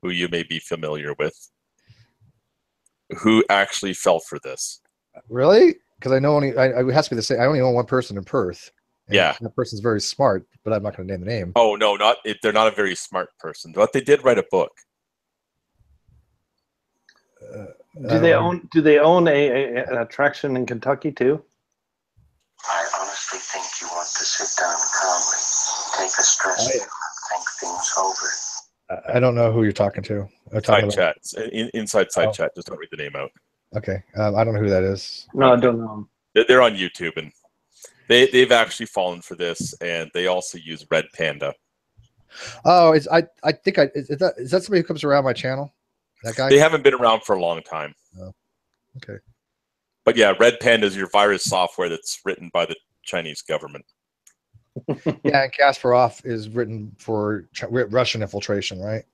who you may be familiar with, who actually fell for this. Really? Because I know it has to be the same. I only know one person in Perth. Yeah, that person's very smart, but I'm not going to name the name. Oh no, they're not a very smart person, but they did write a book. Do they own an attraction in Kentucky too? I honestly think you want to sit down calmly, take a stress pill, and think things over. I don't know who you're talking to. Side chat, inside side chat. Just don't read the name out. Okay, I don't know who that is. No, I don't know. They're on YouTube, and they've actually fallen for this, and they also use Red Panda. Oh, is that somebody who comes around my channel? That guy? They haven't been around for a long time. Oh, okay. But yeah, Red Panda is your virus software that's written by the Chinese government. Yeah, and Kasparov is written for Russian infiltration, right?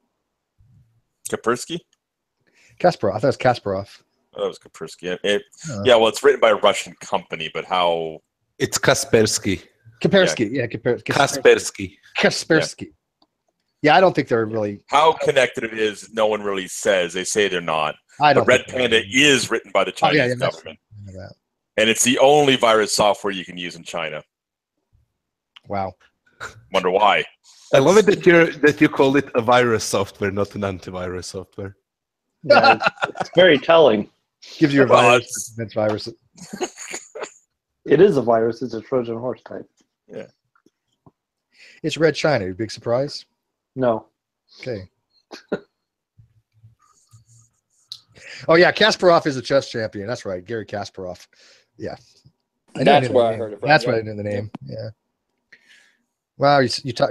Kaspersky? Kasparov. I thought it was Kasparov. Oh, that was Kaspersky. Yeah, well, it's written by a Russian company, but how? It's Kaspersky. Kaspersky, yeah. Kaspersky. Kaspersky. Yeah, I don't think they're really. How connected it is, no one really says. They say they're not. I don't. But Red Panda is written by the Chinese government, that. And it's the only virus software you can use in China. Wow. Wonder why. I love it that you call it a virus software, not an antivirus software. Yeah, it's very telling. Gives you a virus. That's virus. It is a virus. It's a Trojan horse type. Yeah. It's Red China. Big surprise? No. Okay. Oh yeah, Kasparov is a chess champion. That's right, Gary Kasparov. Yeah. That's where I heard it from. That's what I knew the name. Yeah. Wow, you talk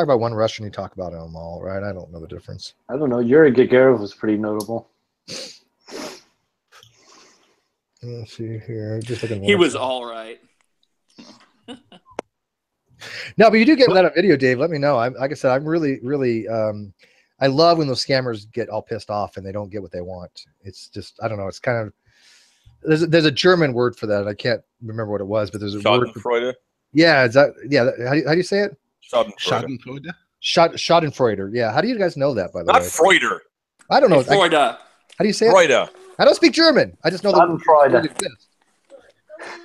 about one Russian, you talk about them all, right? I don't know the difference. I don't know. Yuri Gagarin was pretty notable. Let's see here. Just looking. He was all right. No, but you do get that on video, Dave. Let me know. Like I said, I'm really, really. I love when those scammers get all pissed off and they don't get what they want. It's just, I don't know. It's kind of there's a German word for that. I can't remember what it was, but there's a word. Schadenfreude. Yeah, is that? Yeah, how do you say it? Schadenfreude. Schadenfreude. Yeah. How do you guys know that? By the way, not Freuder. I don't know. Freude. How do you say it? Freude. I don't speak German. I just know Schadenfreude.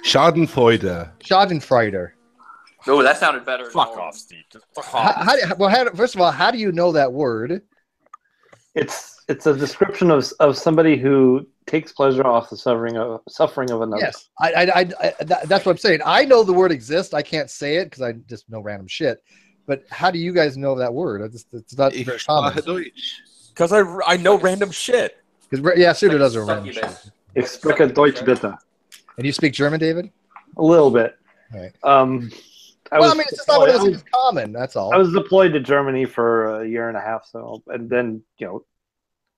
Schadenfreude. Schadenfreude. Oh, that sounded better. Fuck off, Steve. Just fuck off. First of all, how do you know that word? It's a description of somebody who takes pleasure off the suffering of another. Yes, that's what I'm saying. I know the word exists. I can't say it because I just know random shit. But how do you guys know that word? It's not very common. Because I know random shit. Yeah, Suda does know random shit. Ich spreche Deutsch bitte. And you speak German, David? A little bit. All right. I mean, it's just not one of those things common. That's all. I was deployed to Germany for a year and a half, and then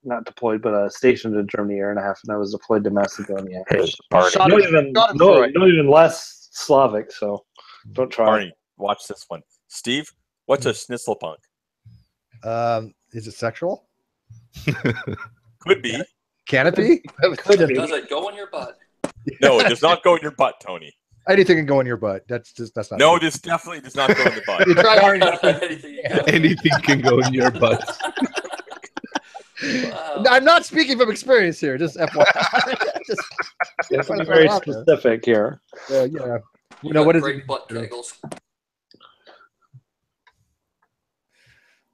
not deployed, but stationed in Germany a year and a half, and I was deployed to Macedonia. Not even less Slavic, so don't try. Barney, watch this one. Steve, what's a schnisselpunk? Is it sexual? Could be. Can it be? Does it go in your butt? No, it does not go in your butt, Tony. Anything can go in your butt. That's not. No, this definitely does not go in the butt. You try hard enough. Anything can go in your butt. Wow. I'm not speaking from experience here. Just FYI. You have to be very specific here. Yeah. What is great butt kegels.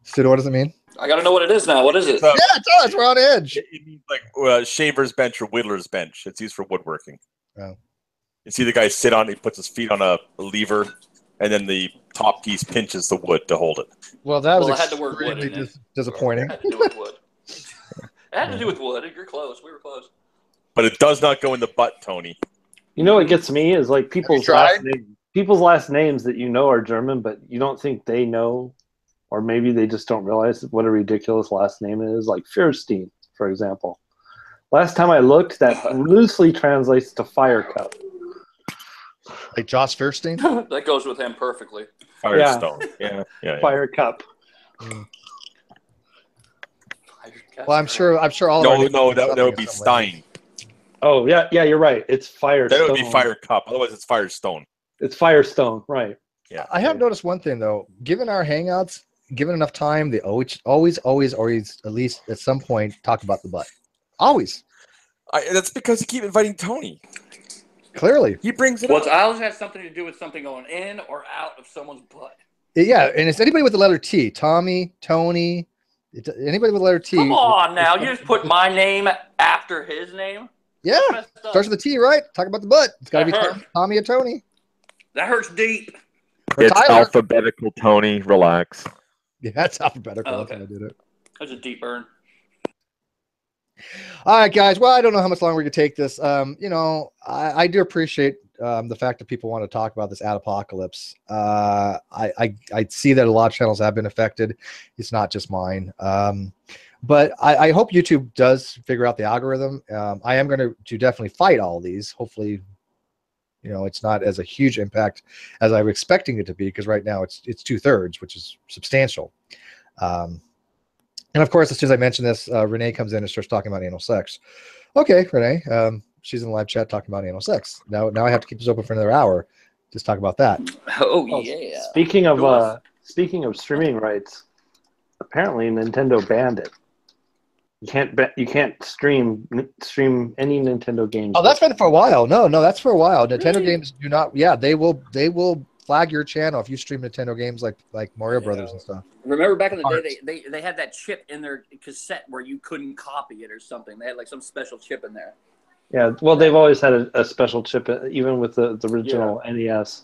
So what does it mean? I gotta know what it is now. What is it? Yeah, tell us. We're on edge. It means like shaver's bench or whittler's bench. It's used for woodworking. Oh. You see the guy sit on. He puts his feet on a lever, and then the top piece pinches the wood to hold it. Well, that was I had the word wood extremely in it. disappointing. I had to do it wood. It had to do with wood. You're close. We were close. But it does not go in the butt, Tony. You know what gets me is like people's last tried? names. People's last names that you know are German, but you don't think they know, or maybe they just don't realize what a ridiculous last name it is. Like Fierstein, for example. Last time I looked, that loosely translates to fire cup. Like Josh Fierstein? That goes with him perfectly. Firestone. Yeah. Fire cup. Well, I'm sure all. No, that would be Stein. Oh yeah, you're right. It's Firestone. That would be Fire Cup. Otherwise, it's Firestone. It's Firestone, right? Yeah. I have noticed one thing though. Given our hangouts, given enough time, they always, at least at some point, talk about the butt. Always. That's because you keep inviting Tony. Clearly, he brings it Well, up. it always has something to do with something going in or out of someone's butt. Yeah, and it's anybody with the letter T. Tommy, Tony, anybody with the letter T. Come on now, you just put my name after his name? Yeah, starts with a T, right? Talk about the butt. It's got to be Tommy or Tony. That hurts deep. Or it's Tyler. alphabetical, Tony. Relax. Yeah, that's alphabetical. Oh, That's okay. how I did it. That's a deep burn. All right, guys. Well, I don't know how much longer we could take this. I do appreciate the fact that people want to talk about this Adpocalypse. I see that a lot of channels have been affected. It's not just mine. But I hope YouTube does figure out the algorithm. I am going to definitely fight all these. Hopefully, it's not as a huge impact as I was expecting it to be, because right now it's 2/3, which is substantial. And of course, as soon as I mention this, Renee comes in and starts talking about anal sex. Okay, Renee, she's in the live chat talking about anal sex. Now I have to keep this open for another hour. Just talk about that. Oh yeah. Speaking of streaming rights, apparently Nintendo banned it. You can't stream any Nintendo games. Oh, that's been for a while. No, that's for a while. Nintendo games do not. Yeah, they will flag your channel if you stream Nintendo games like Mario Brothers and stuff. Remember back in the day, they had that chip in their cassette where you couldn't copy it or something. They had like some special chip in there. Yeah, well, they've always had a special chip, even with the original NES.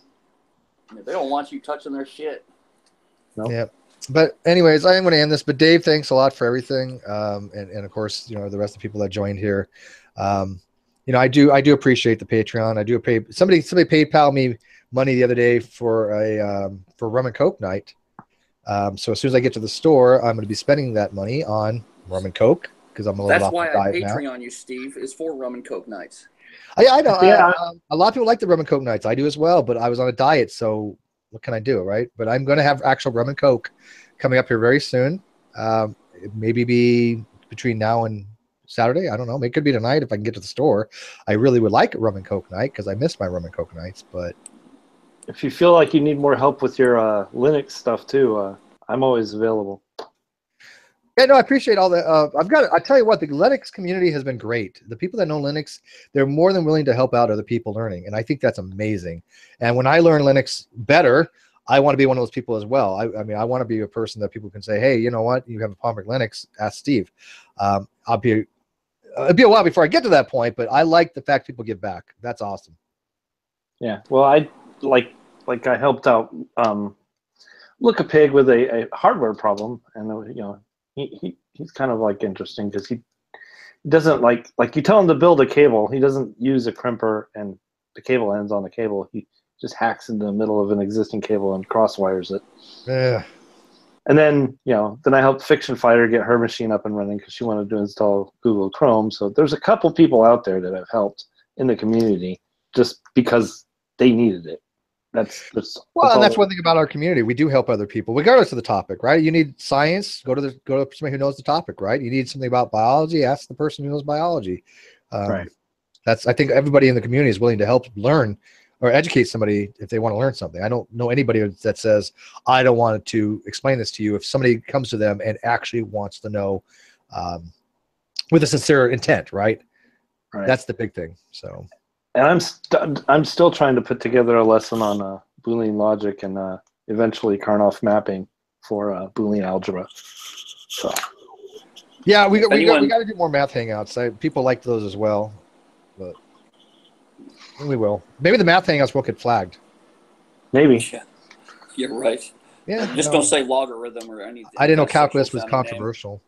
They don't want you touching their shit. Nope. Yeah. But anyways, I am going to end this. But Dave, thanks a lot for everything, and of course, the rest of the people that joined here. I do appreciate the Patreon. I do pay somebody PayPal me money the other day for rum and coke night. So as soon as I get to the store, I'm going to be spending that money on rum and coke because I'm a little That's off why the I diet now. Patreon you, Steve, is for rum and coke nights. I know. Yeah. A lot of people like the rum and coke nights. I do as well, but I was on a diet, so what can I do, right? But I'm going to have actual rum and coke coming up here very soon. Maybe be between now and Saturday. I don't know. It could be tonight if I can get to the store. I really would like a rum and coke night because I miss my rum and coke nights. But if you feel like you need more help with your Linux stuff too, I'm always available. yeah, no, I appreciate all that. I tell you what, the Linux community has been great. The people that know Linux, they're more than willing to help out other people learning, and I think that's amazing. And when I learn Linux better, I want to be one of those people as well. I mean, I want to be a person that people can say, hey, you know what? You have a problem with Linux, ask Steve. It'll be a while before I get to that point, but I like the fact people give back. That's awesome. Yeah, well, I I helped out Look a Pig with a hardware problem, and he's kind of like interesting because he doesn't like you tell him to build a cable, he doesn't use a crimper and the cable ends on the cable. He just hacks into the middle of an existing cable and cross wires it. Yeah. And then then I helped Fiction Fighter get her machine up and running because she wanted to install Google Chrome. So there's a couple people out there that have helped in the community just because they needed it. That's one thing about our community. We do help other people, regardless of the topic, right? You need science, go to somebody who knows the topic, right? You need something about biology, ask the person who knows biology. Right. I think everybody in the community is willing to help learn or educate somebody if they want to learn something. I don't know anybody that says, I don't want to explain this to you. If somebody comes to them and actually wants to know with a sincere intent, right? That's the big thing. So. And I'm still trying to put together a lesson on Boolean logic and eventually Karnoff mapping for Boolean algebra. So yeah, we got to do more math hangouts. People like those as well, but we will. Maybe the math hangouts will get flagged. Maybe. Yeah, you're right. Yeah. Just don't say logarithm or anything. I didn't know calculus was controversial.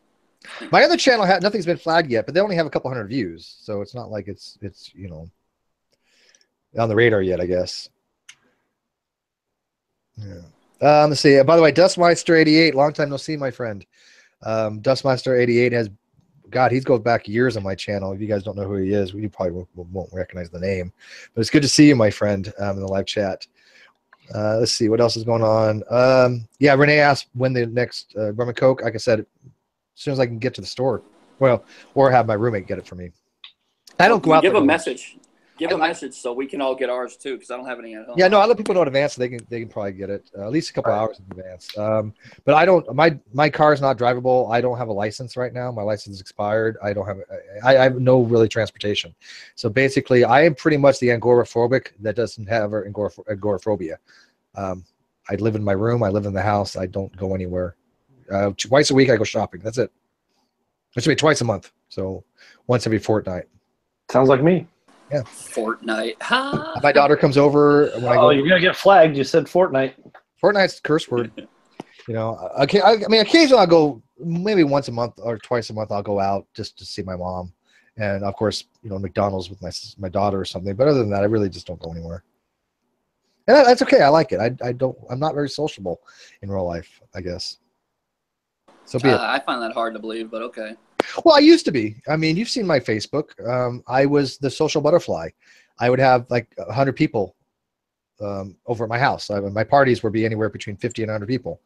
My other channel nothing's been flagged yet, but they only have a couple hundred views, so it's not like it's you know, on the radar yet, I guess. Yeah. Let's see. By the way, Dustmeister88, long time no see, my friend. Dustmeister88 has, God, he's goes back years on my channel. If you guys don't know who he is, you probably won't recognize the name. But it's good to see you, my friend, in the live chat. Let's see what else is going on. Yeah, Renee asked when the next rum and coke. Like I said, as soon as I can get to the store, well, or have my roommate get it for me. I don't go out. Give there a message. Give a message so we can all get ours too, because I don't have any at home. Yeah, no, I let people know in advance so they can probably get it at least a couple hours in advance. But I don't. My car is not drivable. I don't have a license right now. My license is expired. I don't have. I have no really transportation. So basically, I am pretty much the agoraphobic that doesn't have agoraphobia. I live in my room. I live in the house. I don't go anywhere. Twice a week I go shopping. That's it. It should be twice a month. So once every fortnight. Sounds like me. Yeah. Fortnite. My daughter comes over when I go. Oh, you're gonna get flagged. You said Fortnite. Fortnite's a curse word. You know, I mean, occasionally I'll go, maybe once a month or twice a month. I'll go out just to see my mom, and of course, you know, McDonald's with my daughter or something. But other than that, I really just don't go anywhere. And that's okay. I like it. I'm not very sociable in real life, I guess. So be it. I find that hard to believe, but okay. Well, I used to be. I mean, you've seen my Facebook. I was the social butterfly. I would have like 100 people over at my house. My parties would be anywhere between 50 and 100 people.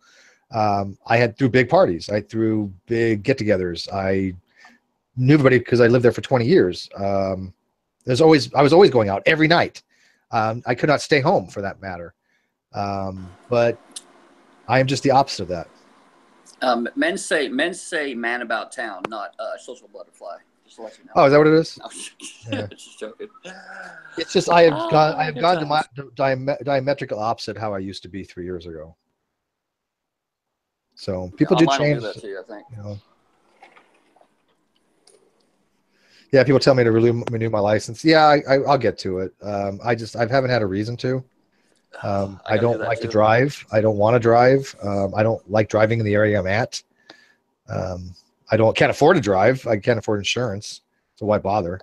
I threw big parties. I threw big get-togethers. I knew everybody because I lived there for 20 years. I was always going out every night. I could not stay home for that matter. But I am just the opposite of that. Men say man about town, not social butterfly. Just to let you know. Oh, is that what it is? No, Yeah. just joking. It's just I have gone to my diametrical opposite how I used to be 3 years ago. So people do mine will change. do that to you, I think. You know. Yeah, people tell me to renew my license. Yeah, I'll get to it. I haven't had a reason to. I don't like to drive. I don't want to drive. I don't like driving in the area I'm at. Can't afford to drive. I can't afford insurance, so why bother?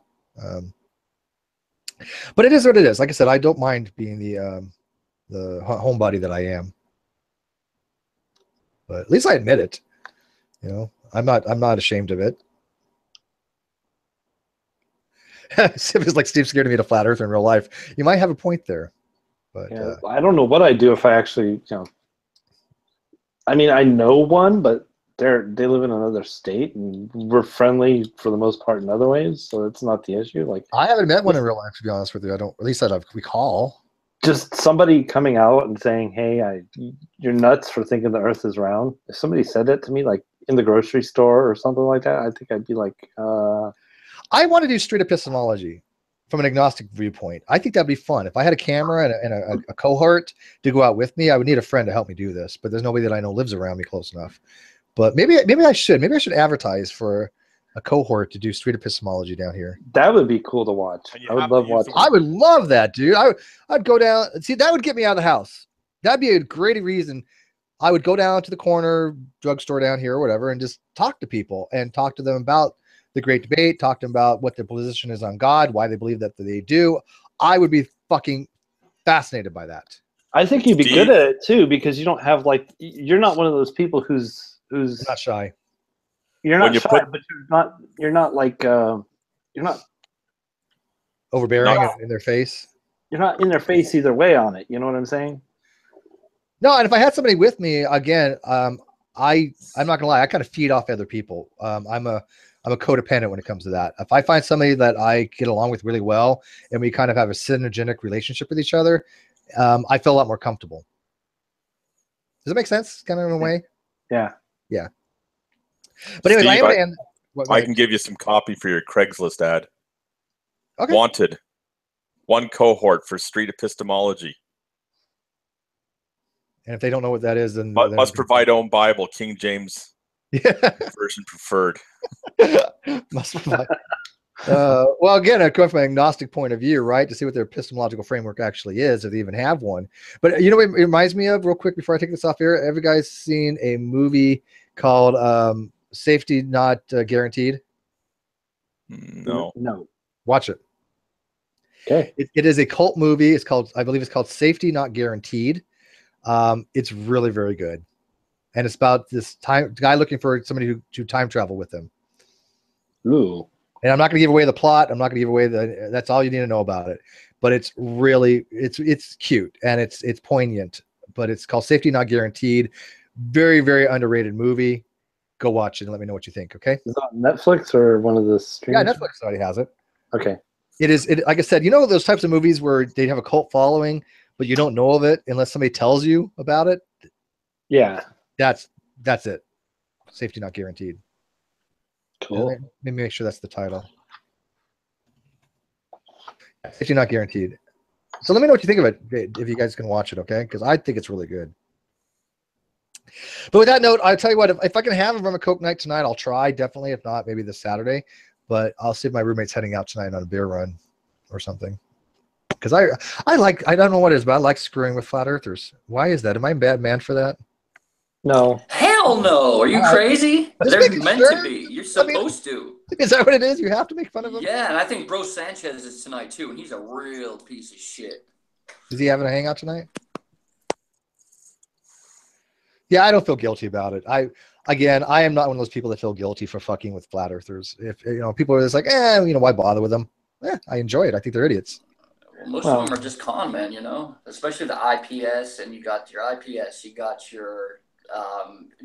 But it is what it is. Like I said, I don't mind being the homebody that I am. But at least I admit it. You know, I'm not ashamed of it. It's like Steve's scared of me to flat earth in real life. You might have a point there. But yeah, I don't know what I'd do if I actually, you know. I mean, I know one, but they live in another state, and we're friendly for the most part in other ways, so it's not the issue. Like, I haven't met one in real life, to be honest with you. I don't. At least I recall. Just somebody coming out and saying, "Hey, you're nuts for thinking the Earth is round." If somebody said that to me, like in the grocery store or something like that, I think I'd be like, I want to do street epistemology from an agnostic viewpoint. I think that'd be fun. If I had a camera and a cohort to go out with me, I would need a friend to help me do this. But there's nobody that I know lives around me close enough. But maybe I should. Maybe I should advertise for a cohort to do street epistemology down here. That would be cool to watch. I would love watching. I would love that, dude. I'd go down. See, that would get me out of the house. That'd be a great reason. I would go down to the corner drugstore down here or whatever and just talk to people and talk to them about the great debate, talk to them about what their position is on God, why they believe that they do. I would be fucking fascinated by that. I think you'd be good at it too, because you don't have you're not one of those people who's not shy. You're not shy, but you're not overbearing in their face. You're not in their face either way on it. You know what I'm saying? No, and if I had somebody with me, again, I'm not gonna lie, I kind of feed off other people. I'm a codependent when it comes to that. If I find somebody that I get along with really well and we kind of have a synergistic relationship with each other, I feel a lot more comfortable. Does that make sense? Kind of in a way? Yeah. Yeah. But anyway, I can give you some copy for your Craigslist ad. Okay. Wanted. One cohort for street epistemology. And if they don't know what that is, then must provide own Bible, King James version preferred. Must provide. Well, again, I come from an agnostic point of view, right? To see what their epistemological framework actually is, if they even have one. But you know what it reminds me of, real quick, before I take this off here? Every guy's seen a movie called Safety Not Guaranteed? No. No. Watch it. Okay. It is a cult movie. I believe it's called Safety Not Guaranteed. It's really, very good. And it's about this guy looking for somebody to time travel with him. Ooh. And I'm not going to give away the plot. I'm not going to give away that's all you need to know about it. But it's really, it's cute and it's poignant, but it's called Safety Not Guaranteed. Very, very underrated movie. Go watch it and let me know what you think. Okay. Is it on Netflix or one of the streaming? Yeah, Netflix already has it. Okay. It like I said, you know, those types of movies where they have a cult following, but you don't know of it unless somebody tells you about it. Yeah. That's it. Safety Not Guaranteed. Cool. Let me make sure that's the title. Safety Not Guaranteed. So let me know what you think of it if you guys can watch it, okay? Because I think it's really good. But with that note, I'll tell you what, if I can have a rum and coke night tonight, I'll try, definitely. If not, maybe this Saturday. But I'll see if my roommate's heading out tonight on a beer run or something. Because I don't know what it is, but I like screwing with flat earthers. Why is that? Am I a bad man for that? No. Hell no. Are you crazy? Just They're making meant sure. to be. You're supposed to. Is that what it is? You have to make fun of him? Yeah, and I think Bro Sanchez is tonight too, and he's a real piece of shit. Is he having a hangout tonight? Yeah, I don't feel guilty about it. I am not one of those people that feel guilty for fucking with flat earthers. If people are just like, why bother with them? I enjoy it. I think they're idiots. Well, most of them are just con men, especially the IPS, and you got your IPS, you got your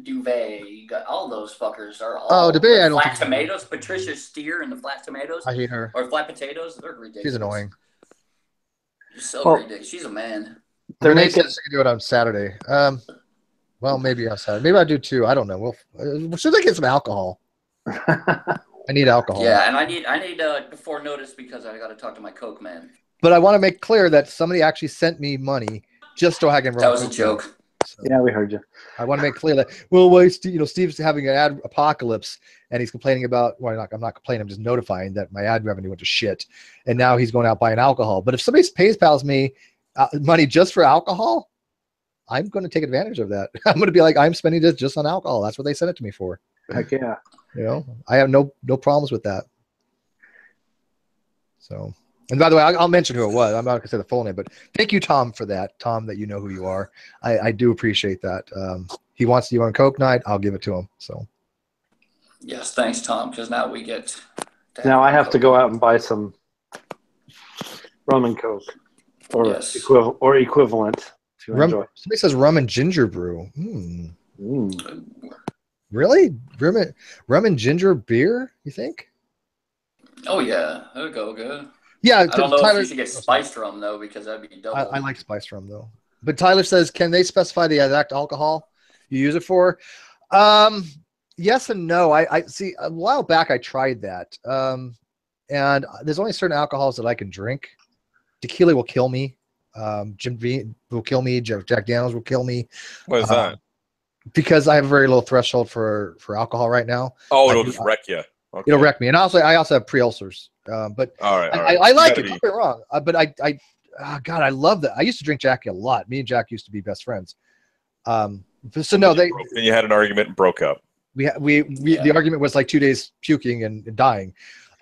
Duvet, you got all those fuckers are all Duvet. I don't flat tomatoes. Patricia Steer and the flat tomatoes. I hate her. Or flat potatoes. They're ridiculous. She's annoying. She's so ridiculous. She's a man. Renee says she can do it on Saturday. Well, maybe on Saturday. Maybe I do too. I don't know. Should I get some alcohol? I need alcohol. Yeah, and I need before notice because I got to talk to my Coke man. But I want to make clear that somebody actually sent me money just so I can. That was a joke. So yeah, we heard you. I want to make clear that Steve's having an apocalypse and he's complaining about. Well, I'm not complaining. I'm just notifying that my ad revenue went to shit, and now he's going out buying alcohol. But if somebody PayPal's me money just for alcohol, I'm going to take advantage of that. I'm going to be like, I'm spending this just on alcohol. That's what they sent it to me for. Heck yeah. I have no problems with that. So, and by the way, I'll mention who it was. I'm not going to say the full name, but thank you, Tom, for that. Tom, that you know who you are. I do appreciate that. He wants you on Coke night. I'll give it to him. So. Yes, thanks, Tom, because now we get. Now I have to go out and buy some rum and Coke, or equivalent. Somebody says rum and ginger brew. Really? Rum and ginger beer, you think? Oh, yeah. That'll go good. Yeah. I don't know if you should get spiced rum, though, because that'd be double. I like spiced rum, though. But Tyler says, can they specify the exact alcohol you use it for? Yes and no. I see, a while back I tried that. And there's only certain alcohols that I can drink. Tequila will kill me. Jim Beam will kill me. Jack Daniels will kill me. What is that? Because I have a very low threshold for alcohol right now. Oh, it'll just wreck you. Okay. It'll wreck me, and I also have pre-ulcers. But all right. I like it. Don't get me wrong. But God, I love that. I used to drink Jackie a lot. Me and Jack used to be best friends. So no, then you had an argument and broke up. The argument was like 2 days puking and dying.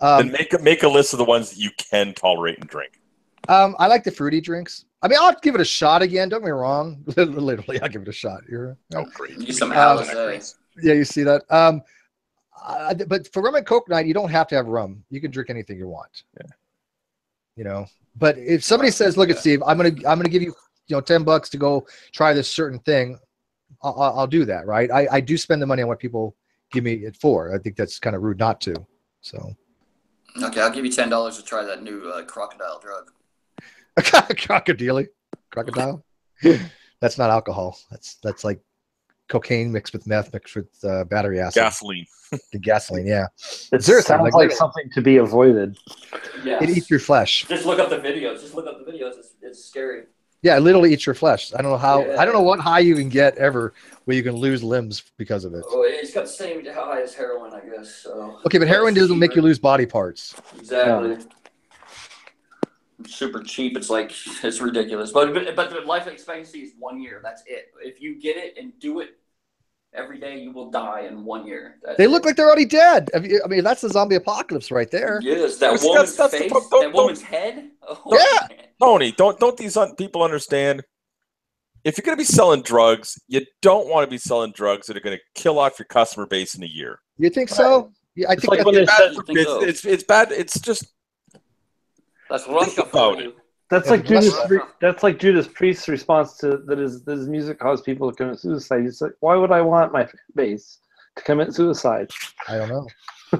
Then make a list of the ones that you can tolerate and drink. I like the fruity drinks. I mean, I'll give it a shot again. Don't get me wrong. Literally, I'll give it a shot. Great. You get some Alizé. Yeah, you see that. But for rum and Coke night, you don't have to have rum. You can drink anything you want. Yeah. But if somebody says, "Look at Steve, I'm gonna give you $10 to go try this certain thing," I'll do that. Right? I do spend the money on what people give me it for. I think that's kind of rude not to. So. Okay, I'll give you $10 to try that new crocodile drug. Crocodile? That's not alcohol. That's like cocaine mixed with meth mixed with battery acid. Gasoline. The gasoline, yeah. It sounds like something to be avoided. Yeah. It eats your flesh. Just look up the videos. It's scary. Yeah, it literally eats your flesh. I don't know how. Yeah. I don't know what high you can get ever where you can lose limbs because of it. Oh, it's got the same high as heroin, I guess. So. Okay, but heroin doesn't make you lose body parts. Exactly. Yeah. Super cheap. It's ridiculous. But the life expectancy is 1 year. That's it. If you get it and do it Every day you will die in 1 year. They look like they're already dead. I mean, that's the zombie apocalypse right there. Yes, that See, woman's that's face, don't- that woman's head. Oh, Yeah. man. Tony, don't these people understand? If you're going to be selling drugs, you don't want to be selling drugs that are going to kill off your customer base in a year. You think so? Yeah, I It's think like that's when they Bad said for think so. business. It's bad. It's just That's Russia about for it. you. that's Yeah, like but that's like Judas Priest's response to that his music caused people to commit suicide. He's like, why would I want my fan base to commit suicide? I don't know.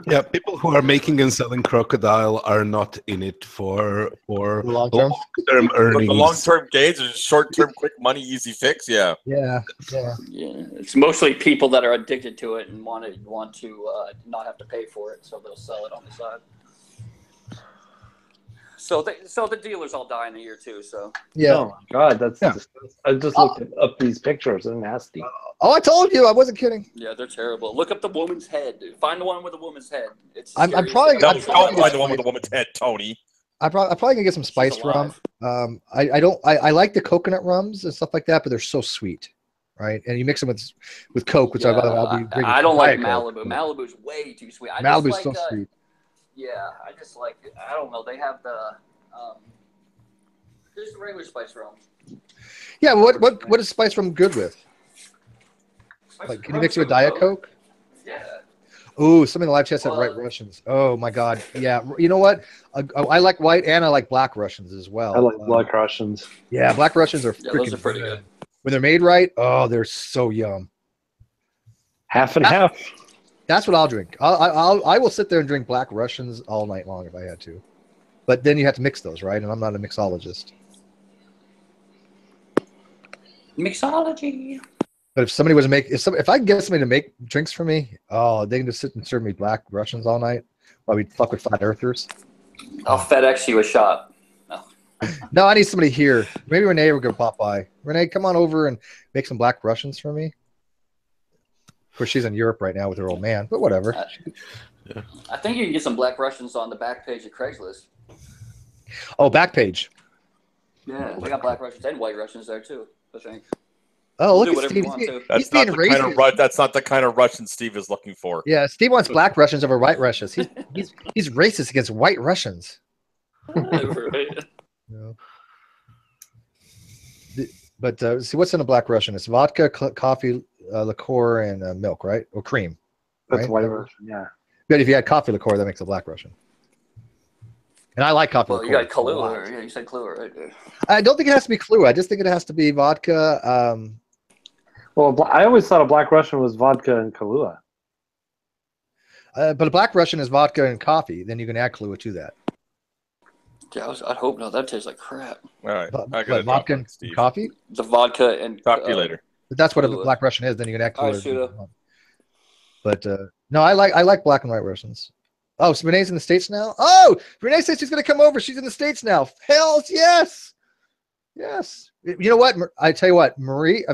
Yeah, people who are making and selling crocodile are not in it for The long term. long-term earnings. The long-term gains or short-term quick money, easy fix. Yeah. Yeah. Yeah. Yeah, it's mostly people that are addicted to it and want to not have to pay for it, so they'll sell it on the side. So the dealers all die in a year too. So Yeah. Oh my god, that's Yeah. I just looked up these pictures. They're nasty. Oh, I told you. I wasn't kidding. yeah, they're terrible. Look up the woman's head. Dude. Find the one with the woman's head. It's I'm serious. probably- No, I'm don't find the one with the woman's head, Tony. I'm probably gonna get some spiced rum. alive. I like the coconut rums and stuff like that, but they're so sweet, right? And you mix them with Coke, which Yeah, I'll be drinking. I don't like Diet Coke. Malibu. Malibu's way too sweet. Malibu's just like, so sweet. Yeah, I just like. I don't know. They have the. There's the regular spice rum. Yeah. What is spice rum good with? Like, can you mix it with Diet Coke? Yeah. Ooh, somebody in the live chat said White Russians. Oh my God. Yeah. You know what? I like white and I like black Russians as well. I like Black Russians. Yeah, black Russians are Yeah, those freaking are pretty good. when they're made right. Oh, they're so yum. Half and half. That's what I'll drink. I will sit there and drink black Russians all night long if I had to. But then you have to mix those, right? And I'm not a mixologist. Mixology. But if somebody was to make, if I can get somebody to make drinks for me, oh, they can just sit and serve me black Russians all night while we fuck with flat earthers. I'll FedEx you a shot. No. No, I need somebody here. Maybe Renee will go pop by. Renee, come on over and make some black Russians for me. Of course, she's in Europe right now with her old man, but whatever. I think you can get some black Russians on the back page of Craigslist. Oh, back page. Yeah, they got black Russians and white Russians there too, I think. Oh, Do look whatever at you Steve. want He's, to. he's being racist. That's not the kind of Russian Steve is looking for. Yeah, Steve wants black Russians over white Russians. He's racist against white Russians. Right. No. But see, what's in a black Russian? It's vodka, coffee, liqueur, and milk, right? Or cream. That's right? White Russian, yeah. But if you add coffee liqueur, that makes a black Russian. And I like coffee Well, liqueur. you got Kahlua. Yeah, you said Kahlua right there. I don't think it has to be Kahlua. I just think it has to be vodka. Well, I always thought a Black Russian was vodka and Kahlua. But a black Russian is vodka and coffee. Then you can add Kahlua to that. Yeah, I'd hope not. That tastes like crap. All right. But vodka and coffee? The vodka and Talk to you later. But that's what a Kahlua. black Russian is. Then you can add All right, Kahlua. But no, I like black and white Russians. Oh, so Renee's in the States now? Oh, Renee says she's going to come over. She's in the States now. Hells yes. Yes. You know what? I tell you what, Marie.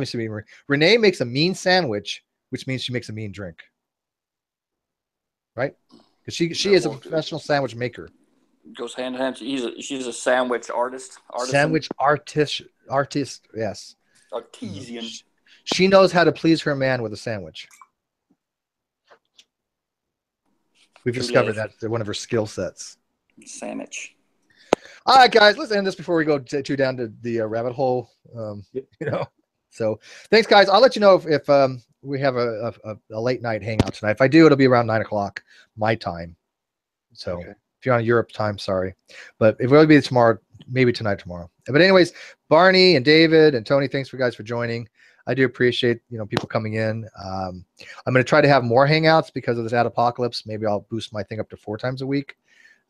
Renee makes a mean sandwich, which means she makes a mean drink. Right? Because she is a professional sandwich maker. Goes hand in hand. She's a sandwich artist. Sandwich artist. Yes. Artesian. She knows how to please her man with a sandwich. We've discovered that's one of her skill sets. Sandwich. All right, guys, let's end this before we go too down to the rabbit hole. So thanks, guys. I'll let you know if we have a late night hangout tonight. If I do, it'll be around 9 o'clock my time. So if you're on Europe time, sorry, but it will be tomorrow, maybe tonight, tomorrow. But anyways, Barney and David and Tony, thanks for guys for joining. I do appreciate people coming in. I'm going to try to have more hangouts because of this Adpocalypse. Maybe I'll boost my thing up to 4 times a week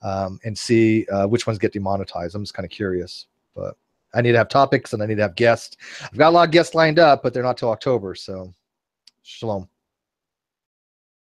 and see which ones get demonetized. I'm just kind of curious, but I need to have topics and I need to have guests. I've got a lot of guests lined up, but they're not till October. So shalom.